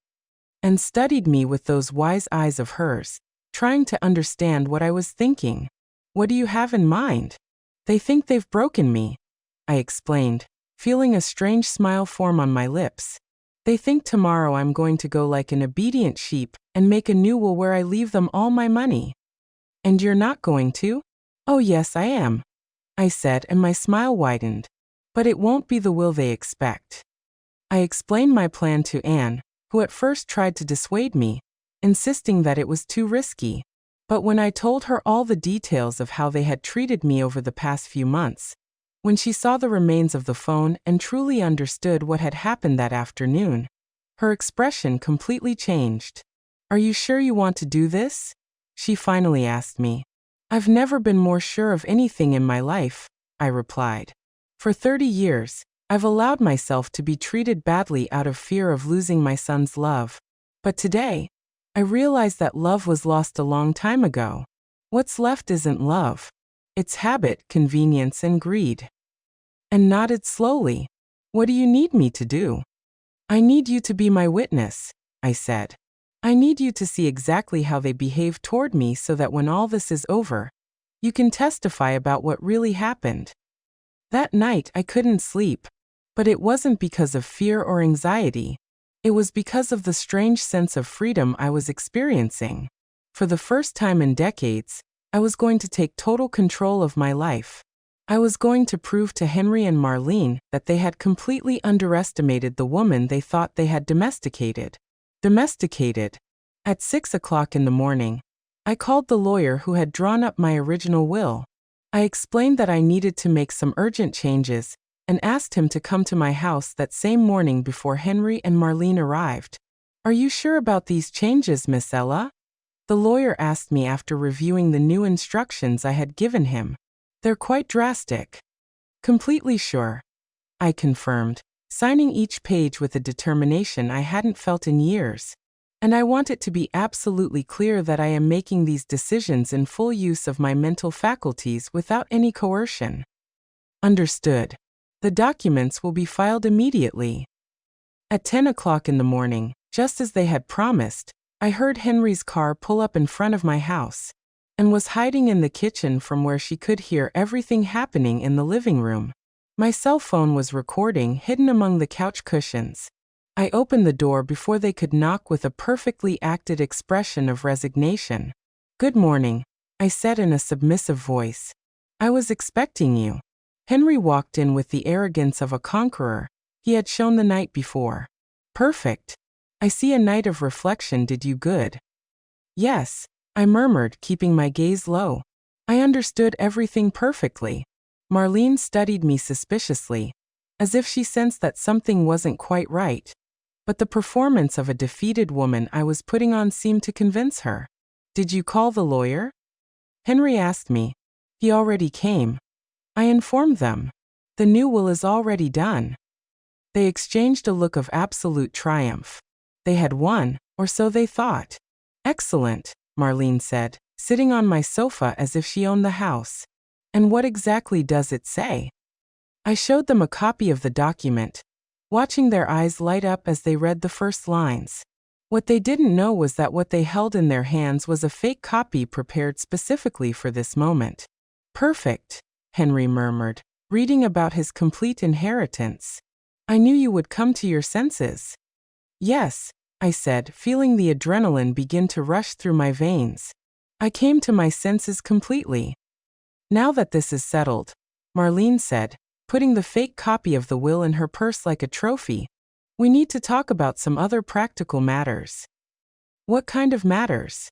And studied me with those wise eyes of hers, trying to understand what I was thinking. What do you have in mind? They think they've broken me, I explained, feeling a strange smile form on my lips. They think tomorrow I'm going to go like an obedient sheep and make a new will where I leave them all my money. And you're not going to? Oh yes, I am, I said, and my smile widened. But it won't be the will they expect. I explained my plan to Anne, who at first tried to dissuade me, insisting that it was too risky. But when I told her all the details of how they had treated me over the past few months, when she saw the remains of the phone and truly understood what had happened that afternoon, her expression completely changed. Are you sure you want to do this? She finally asked me. I've never been more sure of anything in my life, I replied. For 30 years, I've allowed myself to be treated badly out of fear of losing my son's love. But today, I realize that love was lost a long time ago. What's left isn't love. It's habit, convenience, and greed. And nodded slowly. What do you need me to do? I need you to be my witness, I said. I need you to see exactly how they behave toward me so that when all this is over, you can testify about what really happened. That night I couldn't sleep, but it wasn't because of fear or anxiety. It was because of the strange sense of freedom I was experiencing. For the first time in decades, I was going to take total control of my life. I was going to prove to Henry and Marlene that they had completely underestimated the woman they thought they had domesticated. At 6 o'clock in the morning, I called the lawyer who had drawn up my original will. I explained that I needed to make some urgent changes and asked him to come to my house that same morning before Henry and Marlene arrived. Are you sure about these changes, Miss Ella? The lawyer asked me after reviewing the new instructions I had given him. They're quite drastic. Completely sure, I confirmed, signing each page with a determination I hadn't felt in years. And I want it to be absolutely clear that I am making these decisions in full use of my mental faculties without any coercion. Understood. The documents will be filed immediately. At 10 o'clock in the morning, just as they had promised, I heard Henry's car pull up in front of my house, and was hiding in the kitchen from where she could hear everything happening in the living room. My cell phone was recording, hidden among the couch cushions. I opened the door before they could knock with a perfectly acted expression of resignation. Good morning, I said in a submissive voice. I was expecting you. Henry walked in with the arrogance of a conqueror he had shown the night before. Perfect. I see a night of reflection did you good. Yes, I murmured, keeping my gaze low. I understood everything perfectly. Marlene studied me suspiciously, as if she sensed that something wasn't quite right. But the performance of a defeated woman I was putting on seemed to convince her. Did you call the lawyer? Henry asked me. He already came. I informed them. The new will is already done. They exchanged a look of absolute triumph. They had won, or so they thought. Excellent, Marlene said, sitting on my sofa as if she owned the house. And what exactly does it say? I showed them a copy of the document, watching their eyes light up as they read the first lines. What they didn't know was that what they held in their hands was a fake copy prepared specifically for this moment. Perfect, Henry murmured, reading about his complete inheritance. I knew you would come to your senses. Yes, I said, feeling the adrenaline begin to rush through my veins. I came to my senses completely. Now that this is settled, Marlene said, putting the fake copy of the will in her purse like a trophy, we need to talk about some other practical matters. What kind of matters?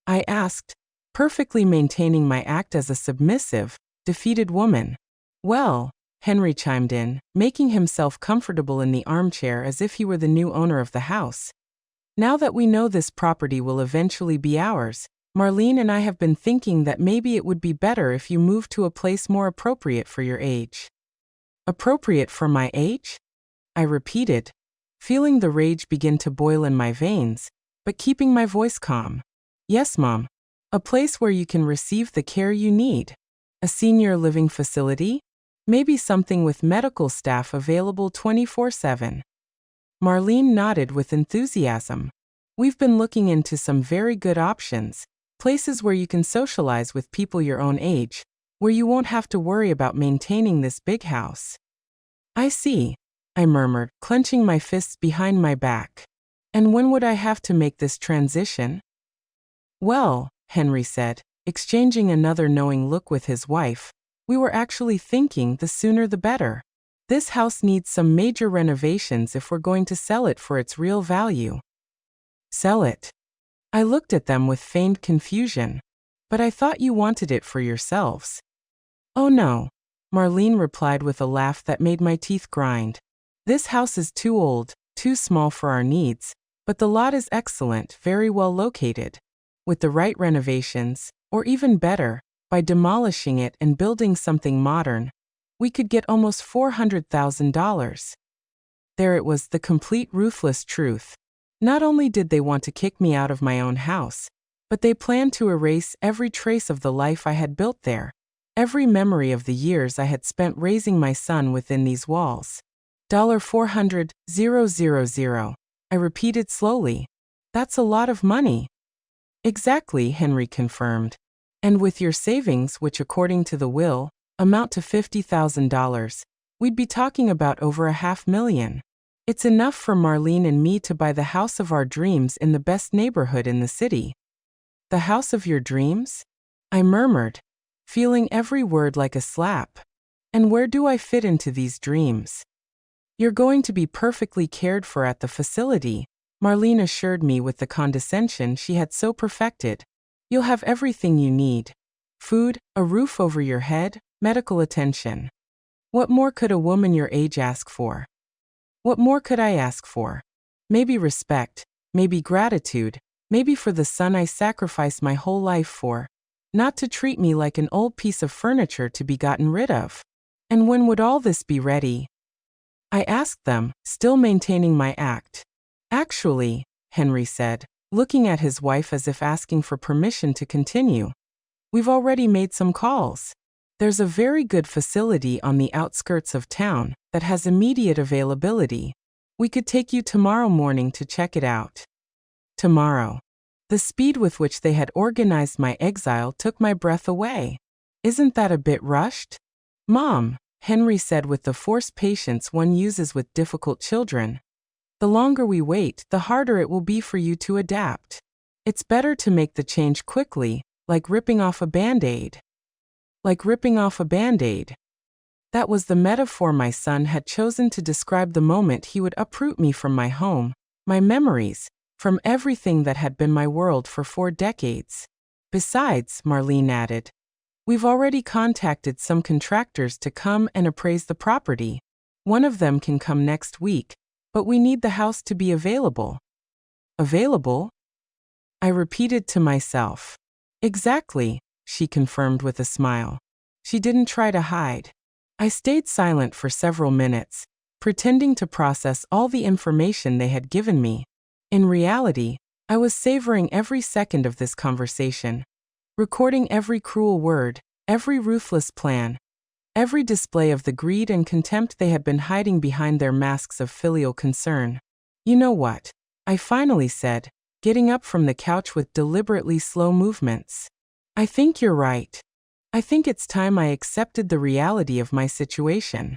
I asked, perfectly maintaining my act as a submissive, defeated woman. Well, Henry chimed in, making himself comfortable in the armchair as if he were the new owner of the house. Now that we know this property will eventually be ours, Marlene and I have been thinking that maybe it would be better if you moved to a place more appropriate for your age. Appropriate for my age? I repeated, feeling the rage begin to boil in my veins, but keeping my voice calm. Yes, Mom. A place where you can receive the care you need. A senior living facility? Maybe something with medical staff available 24/7. Marlene nodded with enthusiasm. We've been looking into some very good options, Places where you can socialize with people your own age, where you won't have to worry about maintaining this big house. I see, I murmured, clenching my fists behind my back. And when would I have to make this transition? Well, Henry said, exchanging another knowing look with his wife, we were actually thinking the sooner the better. This house needs some major renovations if we're going to sell it for its real value. Sell it? I looked at them with feigned confusion. But I thought you wanted it for yourselves. Oh no, Marlene replied with a laugh that made my teeth grind. This house is too old, too small for our needs, but the lot is excellent, very well located. With the right renovations, or even better, by demolishing it and building something modern, we could get almost $400,000. There it was, the complete ruthless truth. Not only did they want to kick me out of my own house, but they planned to erase every trace of the life I had built there, every memory of the years I had spent raising my son within these walls. $400,000, I repeated slowly. That's a lot of money. Exactly, Henry confirmed. And with your savings, which according to the will, amount to $50,000, we'd be talking about over $500,000. It's enough for Marlene and me to buy the house of our dreams in the best neighborhood in the city. The house of your dreams? I murmured, feeling every word like a slap. And where do I fit into these dreams? You're going to be perfectly cared for at the facility, Marlene assured me with the condescension she had so perfected. You'll have everything you need. Food, a roof over your head, medical attention. What more could a woman your age ask for? What more could I ask for? Maybe respect, maybe gratitude, maybe for the son I sacrificed my whole life for, not to treat me like an old piece of furniture to be gotten rid of. And when would all this be ready? I asked them, still maintaining my act. Actually, Henry said, looking at his wife as if asking for permission to continue, we've already made some calls. There's a very good facility on the outskirts of town that has immediate availability. We could take you tomorrow morning to check it out. Tomorrow. The speed with which they had organized my exile took my breath away. Isn't that a bit rushed? Mom, Henry said with the forced patience one uses with difficult children. The longer we wait, the harder it will be for you to adapt. It's better to make the change quickly, like ripping off a Band-Aid. Like ripping off a Band-Aid. That was the metaphor my son had chosen to describe the moment he would uproot me from my home, my memories, from everything that had been my world for 4 decades. Besides, Marlene added, we've already contacted some contractors to come and appraise the property. One of them can come next week, but we need the house to be available. Available? I repeated to myself. Exactly, she confirmed with a smile. She didn't try to hide. I stayed silent for several minutes, pretending to process all the information they had given me. In reality, I was savoring every second of this conversation, recording every cruel word, every ruthless plan, every display of the greed and contempt they had been hiding behind their masks of filial concern. You know what? I finally said, getting up from the couch with deliberately slow movements. I think you're right. I think it's time I accepted the reality of my situation.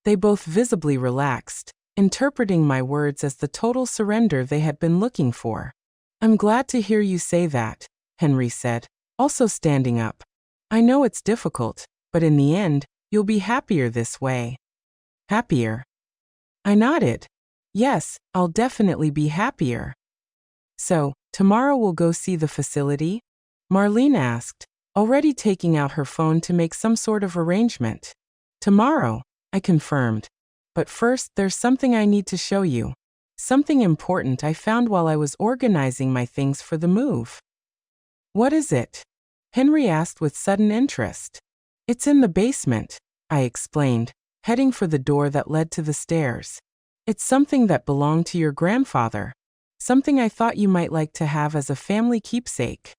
They both visibly relaxed, interpreting my words as the total surrender they had been looking for. I'm glad to hear you say that, Henry said, also standing up. I know it's difficult, but in the end, you'll be happier this way. Happier? I nodded. Yes, I'll definitely be happier. So, tomorrow we'll go see the facility? Marlene asked, already taking out her phone to make some sort of arrangement. Tomorrow, I confirmed. But first, there's something I need to show you. Something important I found while I was organizing my things for the move. What is it? Henry asked with sudden interest. It's in the basement, I explained, heading for the door that led to the stairs. It's something that belonged to your grandfather. Something I thought you might like to have as a family keepsake.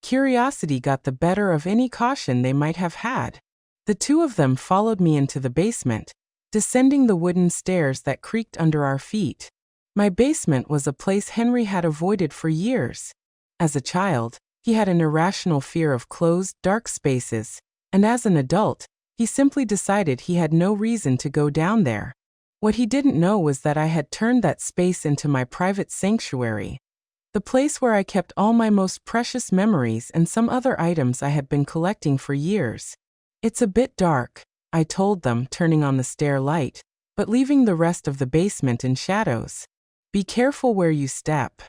Curiosity got the better of any caution they might have had. The two of them followed me into the basement, descending the wooden stairs that creaked under our feet. My basement was a place Henry had avoided for years. As a child, He had an irrational fear of closed, dark spaces, and as an adult, he simply decided he had no reason to go down there. What he didn't know was that I had turned that space into my private sanctuary, the place where I kept all my most precious memories and some other items I had been collecting for years. It's a bit dark, I told them, turning on the stair light, but leaving the rest of the basement in shadows. Be careful where you step.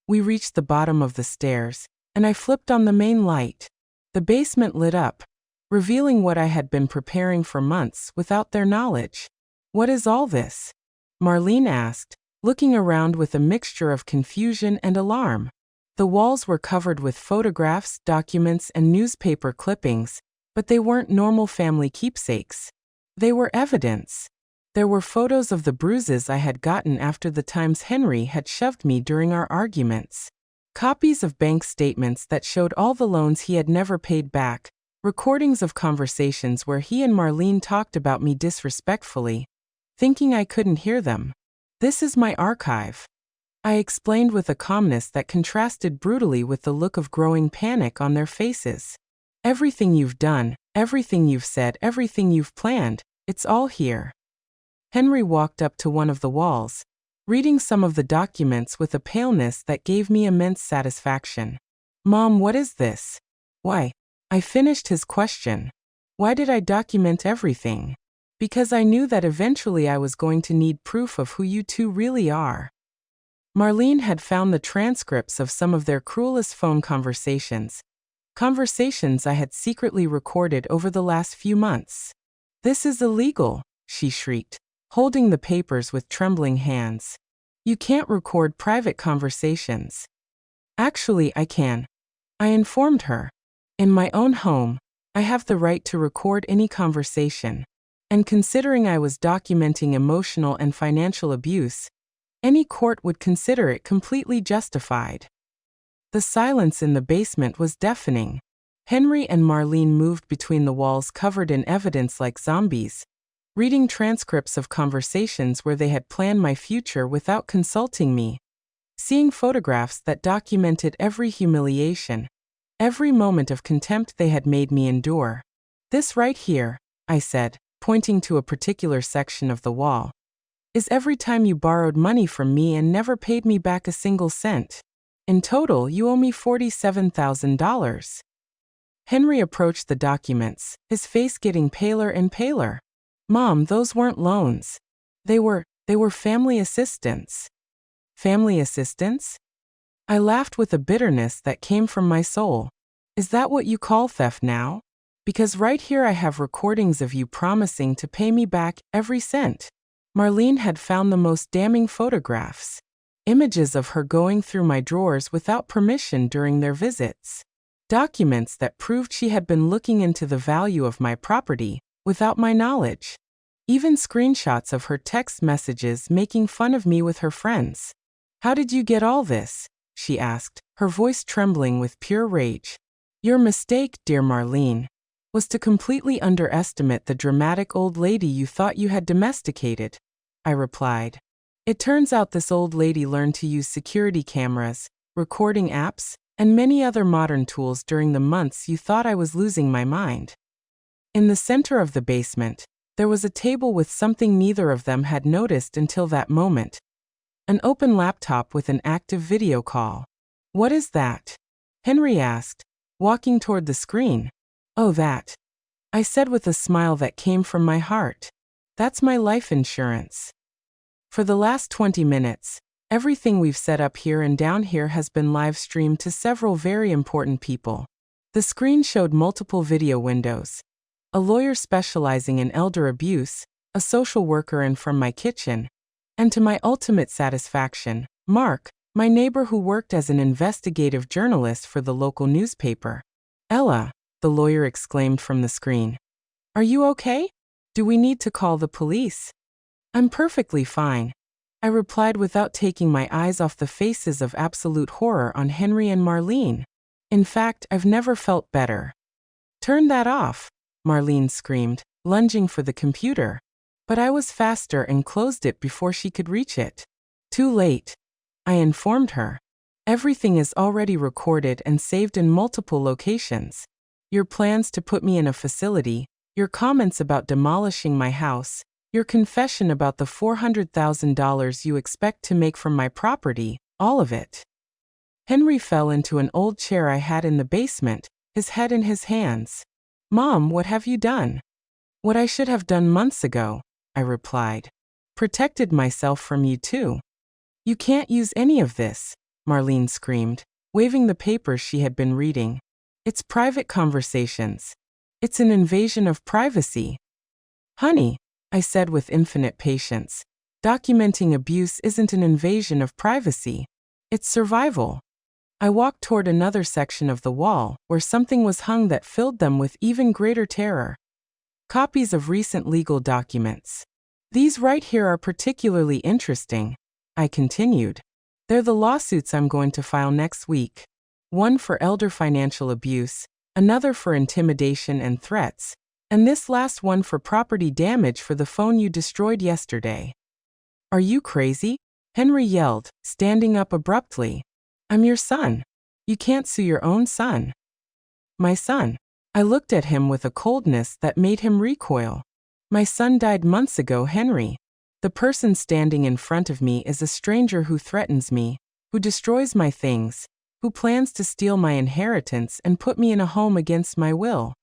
We reached the bottom of the stairs, and I flipped on the main light. The basement lit up, revealing what I had been preparing for months without their knowledge. What is all this? Marlene asked, looking around with a mixture of confusion and alarm. The walls were covered with photographs, documents, and newspaper clippings, but they weren't normal family keepsakes. They were evidence. There were photos of the bruises I had gotten after the times Henry had shoved me during our arguments. Copies of bank statements that showed all the loans he had never paid back, recordings of conversations where he and Marlene talked about me disrespectfully, thinking I couldn't hear them. This is my archive, I explained with a calmness that contrasted brutally with the look of growing panic on their faces. Everything you've done, everything you've said, everything you've planned, it's all here. Henry walked up to one of the walls, reading some of the documents with a paleness that gave me immense satisfaction. Mom, what is this? Why? I finished his question. Why did I document everything? Because I knew that eventually I was going to need proof of who you two really are. Marlene had found the transcripts of some of their cruelest phone conversations I had secretly recorded over the last few months. This is illegal, she shrieked, holding the papers with trembling hands. You can't record private conversations. Actually, I can. I informed her. In my own home, I have the right to record any conversation. And considering I was documenting emotional and financial abuse, any court would consider it completely justified. The silence in the basement was deafening. Henry and Marlene moved between the walls covered in evidence like zombies, reading transcripts of conversations where they had planned my future without consulting me, seeing photographs that documented every humiliation, every moment of contempt they had made me endure. This right here, I said, pointing to a particular section of the wall, is every time you borrowed money from me and never paid me back a single cent. In total, you owe me $47,000. Henry approached the documents, his face getting paler and paler. Mom, those weren't loans. They were family assistance. Family assistance? I laughed with a bitterness that came from my soul. Is that what you call theft now? Because right here I have recordings of you promising to pay me back every cent. Marlene had found the most damning photographs. Images of her going through my drawers without permission during their visits. Documents that proved she had been looking into the value of my property without my knowledge. Even screenshots of her text messages making fun of me with her friends. How did you get all this? She asked, her voice trembling with pure rage. Your mistake, dear Marlene, was to completely underestimate the dramatic old lady you thought you had domesticated, I replied. It turns out this old lady learned to use security cameras, recording apps, and many other modern tools during the months you thought I was losing my mind. In the center of the basement, there was a table with something neither of them had noticed until that moment. An open laptop with an active video call. What is that? Henry asked, walking toward the screen. Oh, that. I said with a smile that came from my heart. That's my life insurance. For the last 20 minutes, everything we've set up here and down here has been live streamed to several very important people. The screen showed multiple video windows. A lawyer specializing in elder abuse, a social worker, and from my kitchen. And to my ultimate satisfaction, Mark, my neighbor who worked as an investigative journalist for the local newspaper. Ella, the lawyer exclaimed from the screen. Are you okay? Do we need to call the police? I'm perfectly fine, I replied without taking my eyes off the faces of absolute horror on Henry and Marlene. In fact, I've never felt better. Turn that off, Marlene screamed, lunging for the computer. But I was faster and closed it before she could reach it. Too late, I informed her. Everything is already recorded and saved in multiple locations. Your plans to put me in a facility, your comments about demolishing my house, your confession about the $400,000 you expect to make from my property, all of it. Henry fell into an old chair I had in the basement, his head in his hands. Mom, what have you done? What I should have done months ago, I replied. Protected myself from you too. You can't use any of this, Marlene screamed, waving the papers she had been reading. It's private conversations. It's an invasion of privacy. Honey, I said with infinite patience, documenting abuse isn't an invasion of privacy. It's survival. I walked toward another section of the wall, where something was hung that filled them with even greater terror. Copies of recent legal documents. These right here are particularly interesting, I continued. They're the lawsuits I'm going to file next week. One for elder financial abuse, another for intimidation and threats, and this last one for property damage for the phone you destroyed yesterday. Are you crazy? Henry yelled, standing up abruptly. I'm your son. You can't sue your own son. My son. I looked at him with a coldness that made him recoil. My son died months ago, Henry. The person standing in front of me is a stranger who threatens me, who destroys my things, who plans to steal my inheritance and put me in a home against my will.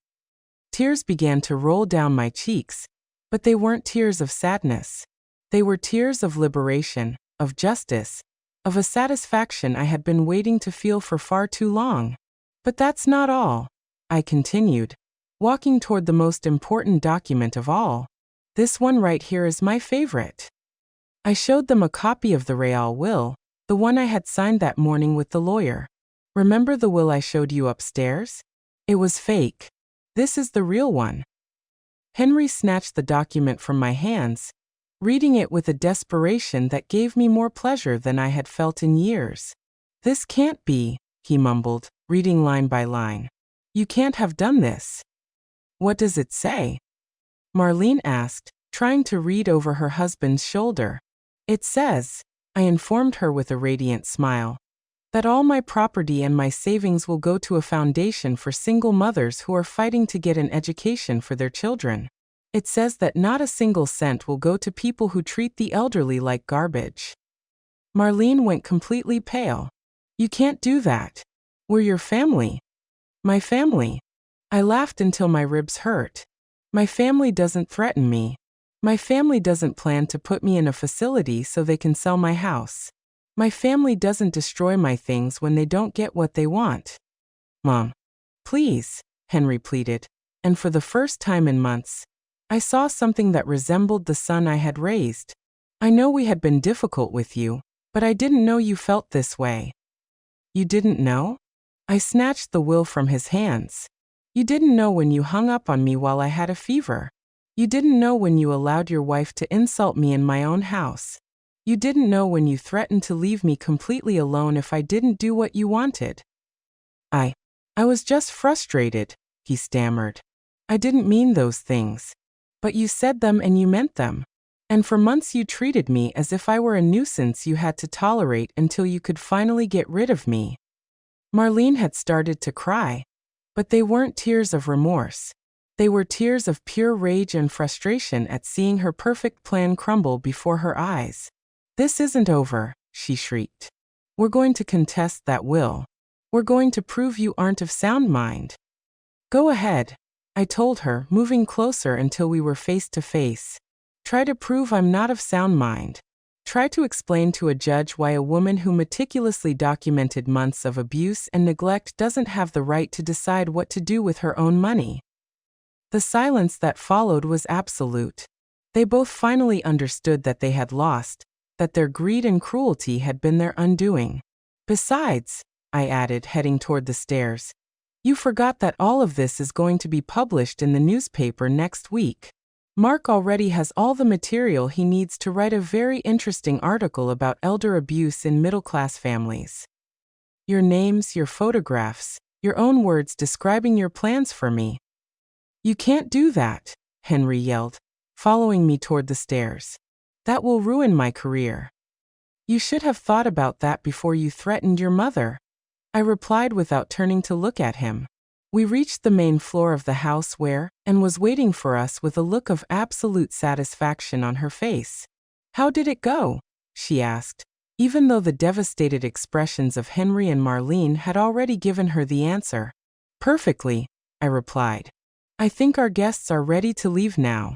Tears began to roll down my cheeks, but they weren't tears of sadness. They were tears of liberation, of justice, of a satisfaction I had been waiting to feel for far too long. But that's not all, I continued, walking toward the most important document of all. This one right here is my favorite. I showed them a copy of the Real will, the one I had signed that morning with the lawyer. Remember the will I showed you upstairs? It was fake. This is the real one. Henry snatched the document from my hands, reading it with a desperation that gave me more pleasure than I had felt in years. This can't be, he mumbled, reading line by line. You can't have done this. What does it say? Marlene asked, trying to read over her husband's shoulder. It says, I informed her with a radiant smile, that all my property and my savings will go to a foundation for single mothers who are fighting to get an education for their children. It says that not a single cent will go to people who treat the elderly like garbage. Marlene went completely pale. You can't do that. We're your family. My family. I laughed until my ribs hurt. My family doesn't threaten me. My family doesn't plan to put me in a facility so they can sell my house. My family doesn't destroy my things when they don't get what they want. Mom. Please, Henry pleaded, and for the first time in months, I saw something that resembled the son I had raised. I know we had been difficult with you, but I didn't know you felt this way. You didn't know? I snatched the will from his hands. You didn't know when you hung up on me while I had a fever. You didn't know when you allowed your wife to insult me in my own house. You didn't know when you threatened to leave me completely alone if I didn't do what you wanted. I was just frustrated, he stammered. I didn't mean those things. But you said them and you meant them. And for months you treated me as if I were a nuisance you had to tolerate until you could finally get rid of me. Marlene had started to cry, but they weren't tears of remorse. They were tears of pure rage and frustration at seeing her perfect plan crumble before her eyes. This isn't over, she shrieked. We're going to contest that will. We're going to prove you aren't of sound mind. Go ahead, I told her, moving closer until we were face to face. Try to prove I'm not of sound mind. Try to explain to a judge why a woman who meticulously documented months of abuse and neglect doesn't have the right to decide what to do with her own money. The silence that followed was absolute. They both finally understood that they had lost, that their greed and cruelty had been their undoing. Besides, I added, heading toward the stairs, you forgot that all of this is going to be published in the newspaper next week. Mark already has all the material he needs to write a very interesting article about elder abuse in middle-class families. Your names, your photographs, your own words describing your plans for me. You can't do that, Henry yelled, following me toward the stairs. That will ruin my career. You should have thought about that before you threatened your mother, I replied without turning to look at him. We reached the main floor of the house where, and was waiting for us with a look of absolute satisfaction on her face. How did it go? She asked, even though the devastated expressions of Henry and Marlene had already given her the answer. Perfectly, I replied. I think our guests are ready to leave now.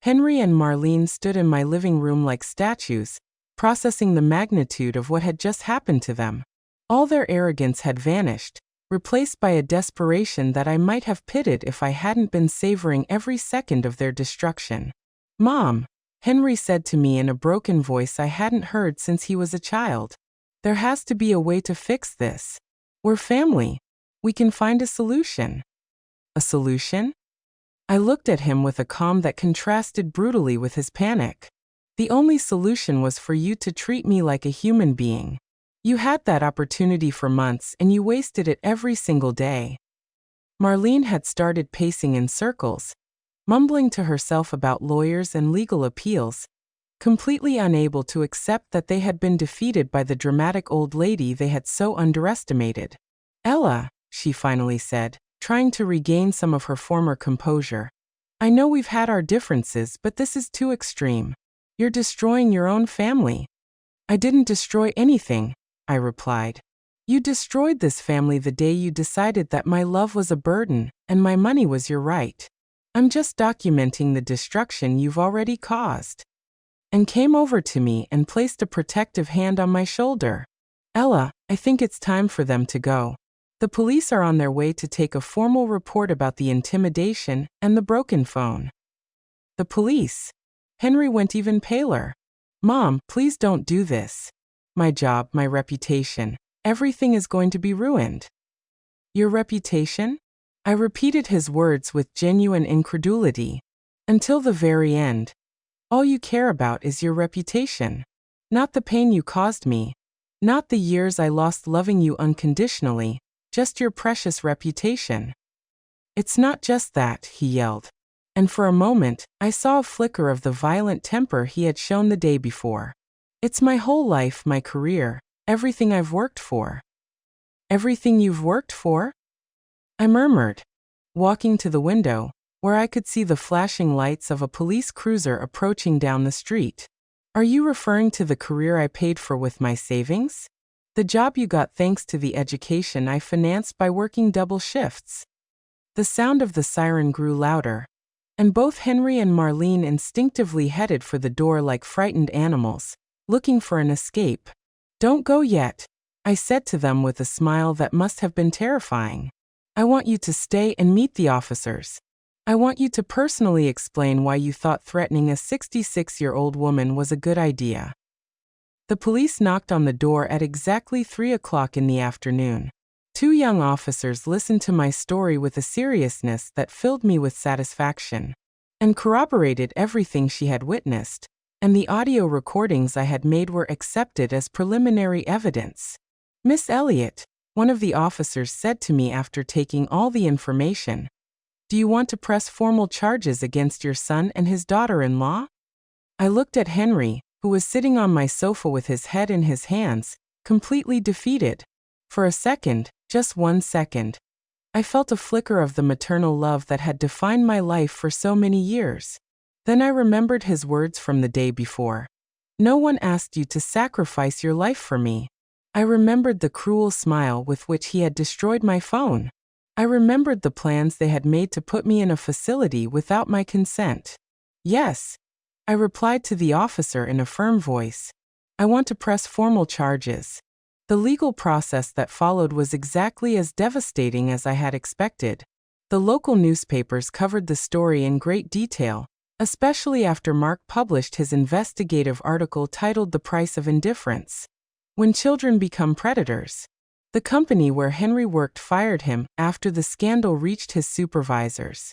Henry and Marlene stood in my living room like statues, processing the magnitude of what had just happened to them. All their arrogance had vanished, replaced by a desperation that I might have pitied if I hadn't been savoring every second of their destruction. Mom, Henry said to me in a broken voice I hadn't heard since he was a child. There has to be a way to fix this. We're family. We can find a solution. A solution? I looked at him with a calm that contrasted brutally with his panic. The only solution was for you to treat me like a human being. You had that opportunity for months and you wasted it every single day. Marlene had started pacing in circles, mumbling to herself about lawyers and legal appeals, completely unable to accept that they had been defeated by the dramatic old lady they had so underestimated. Ella, she finally said, trying to regain some of her former composure. I know we've had our differences, but this is too extreme. You're destroying your own family. I didn't destroy anything, I replied. You destroyed this family the day you decided that my love was a burden and my money was your right. I'm just documenting the destruction you've already caused. And came over to me and placed a protective hand on my shoulder. Ella, I think it's time for them to go. The police are on their way to take a formal report about the intimidation and the broken phone. The police? Henry went even paler. Mom, please don't do this. My job, my reputation, everything is going to be ruined. Your reputation? I repeated his words with genuine incredulity. Until the very end. All you care about is your reputation. Not the pain you caused me. Not the years I lost loving you unconditionally. Just your precious reputation. It's not just that, he yelled. And for a moment, I saw a flicker of the violent temper he had shown the day before. It's my whole life, my career, everything I've worked for. Everything you've worked for? I murmured, walking to the window, where I could see the flashing lights of a police cruiser approaching down the street. Are you referring to the career I paid for with my savings? The job you got thanks to the education I financed by working double shifts? The sound of the siren grew louder, and both Henry and Marlene instinctively headed for the door like frightened animals, looking for an escape. Don't go yet, I said to them with a smile that must have been terrifying. I want you to stay and meet the officers. I want you to personally explain why you thought threatening a 66-year-old woman was a good idea. The police knocked on the door at exactly 3 o'clock in the afternoon. 2 young officers listened to my story with a seriousness that filled me with satisfaction, and corroborated everything she had witnessed, and the audio recordings I had made were accepted as preliminary evidence. Miss Elliott, one of the officers said to me after taking all the information, do you want to press formal charges against your son and his daughter-in-law? I looked at Henry, who was sitting on my sofa with his head in his hands, completely defeated. For a second, just 1 second, I felt a flicker of the maternal love that had defined my life for so many years. Then I remembered his words from the day before. No one asked you to sacrifice your life for me. I remembered the cruel smile with which he had destroyed my phone. I remembered the plans they had made to put me in a facility without my consent. Yes, I replied to the officer in a firm voice. I want to press formal charges. The legal process that followed was exactly as devastating as I had expected. The local newspapers covered the story in great detail, especially after Mark published his investigative article titled The Price of Indifference. When children become predators. The company where Henry worked fired him after the scandal reached his supervisors.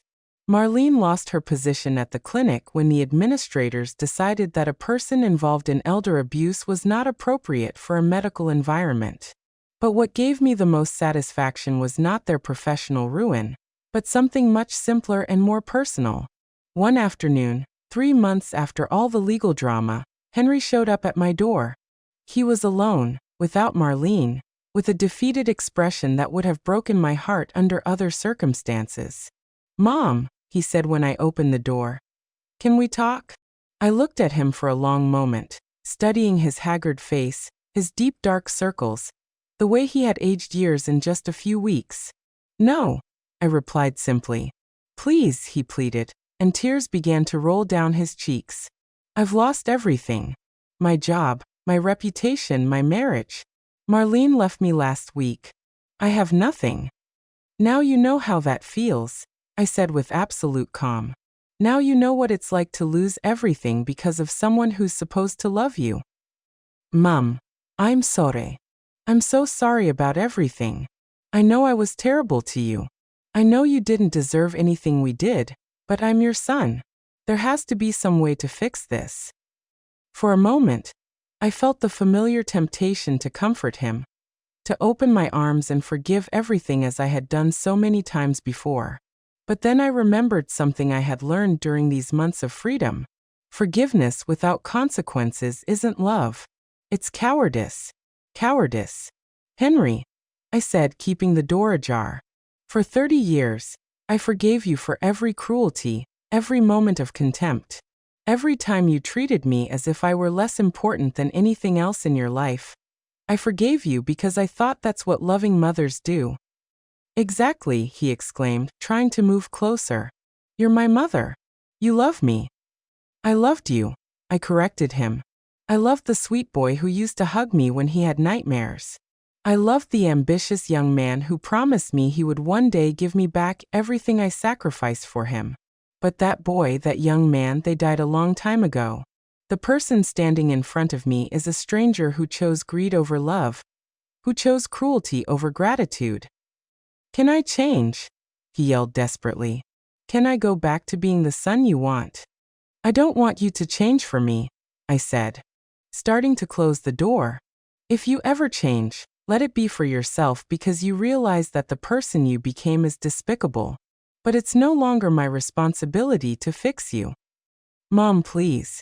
Marlene lost her position at the clinic when the administrators decided that a person involved in elder abuse was not appropriate for a medical environment. But what gave me the most satisfaction was not their professional ruin, but something much simpler and more personal. One afternoon, 3 months after all the legal drama, Henry showed up at my door. He was alone, without Marlene, with a defeated expression that would have broken my heart under other circumstances. "Mom," he said when I opened the door. "Can we talk?" I looked at him for a long moment, studying his haggard face, his deep dark circles, the way he had aged years in just a few weeks. "No," I replied simply. "Please," he pleaded, and tears began to roll down his cheeks. "I've lost everything. My job, my reputation, my marriage. Marlene left me last week. I have nothing." "Now you know how that feels," I said with absolute calm. "Now you know what it's like to lose everything because of someone who's supposed to love you." "Mom, I'm sorry. I'm so sorry about everything. I know I was terrible to you. I know you didn't deserve anything we did, but I'm your son. There has to be some way to fix this." For a moment, I felt the familiar temptation to comfort him, to open my arms and forgive everything as I had done so many times before. But then I remembered something I had learned during these months of freedom. Forgiveness without consequences isn't love. It's cowardice. Cowardice. "Henry," I said, keeping the door ajar. "For 30 years, I forgave you for every cruelty, every moment of contempt. Every time you treated me as if I were less important than anything else in your life. I forgave you because I thought that's what loving mothers do." "Exactly," he exclaimed, trying to move closer. "You're my mother. You love me." "I loved you," I corrected him. "I loved the sweet boy who used to hug me when he had nightmares. I loved the ambitious young man who promised me he would one day give me back everything I sacrificed for him. But that boy, that young man, they died a long time ago. The person standing in front of me is a stranger who chose greed over love, who chose cruelty over gratitude." "Can I change?" he yelled desperately. "Can I go back to being the son you want?" "I don't want you to change for me," I said, starting to close the door. "If you ever change, let it be for yourself because you realize that the person you became is despicable. But it's no longer my responsibility to fix you. Mom, please."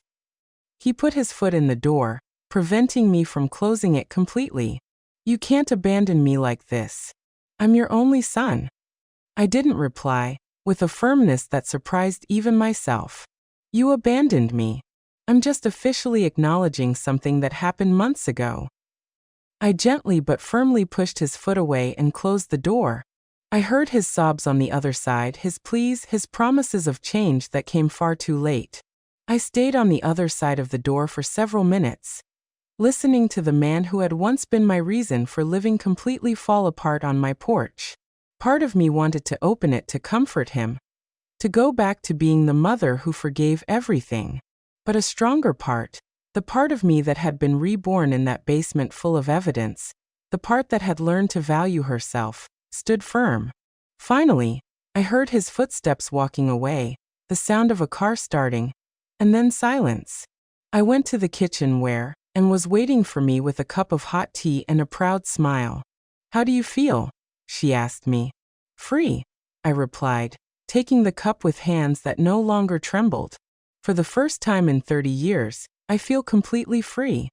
He put his foot in the door, preventing me from closing it completely. "You can't abandon me like this. I'm your only son." I didn't reply, with a firmness that surprised even myself. "You abandoned me. I'm just officially acknowledging something that happened months ago." I gently but firmly pushed his foot away and closed the door. I heard his sobs on the other side, his pleas, his promises of change that came far too late. I stayed on the other side of the door for several minutes, listening to the man who had once been my reason for living completely fall apart on my porch. Part of me wanted to open it to comfort him, to go back to being the mother who forgave everything. But a stronger part, the part of me that had been reborn in that basement full of evidence, the part that had learned to value herself, stood firm. Finally, I heard his footsteps walking away, the sound of a car starting, and then silence. I went to the kitchen where, and was waiting for me with a cup of hot tea and a proud smile. "How do you feel?" she asked me. "Free," I replied, taking the cup with hands that no longer trembled. "For the first time in 30 years, I feel completely free."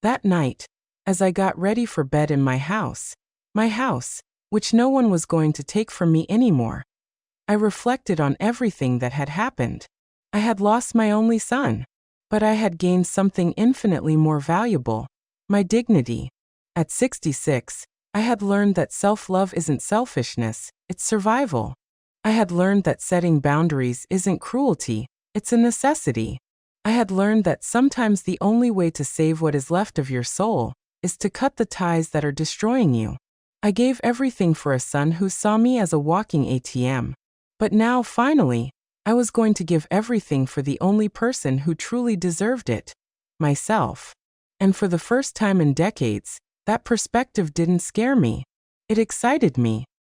That night, as I got ready for bed in my house, which no one was going to take from me anymore, I reflected on everything that had happened. I had lost my only son, but I had gained something infinitely more valuable, my dignity. At 66, I had learned that self-love isn't selfishness, it's survival. I had learned that setting boundaries isn't cruelty, it's a necessity. I had learned that sometimes the only way to save what is left of your soul is to cut the ties that are destroying you. I gave everything for a son who saw me as a walking ATM. But now, finally, I was going to give everything for the only person who truly deserved it, myself. And for the first time in decades, that perspective didn't scare me. It excited me.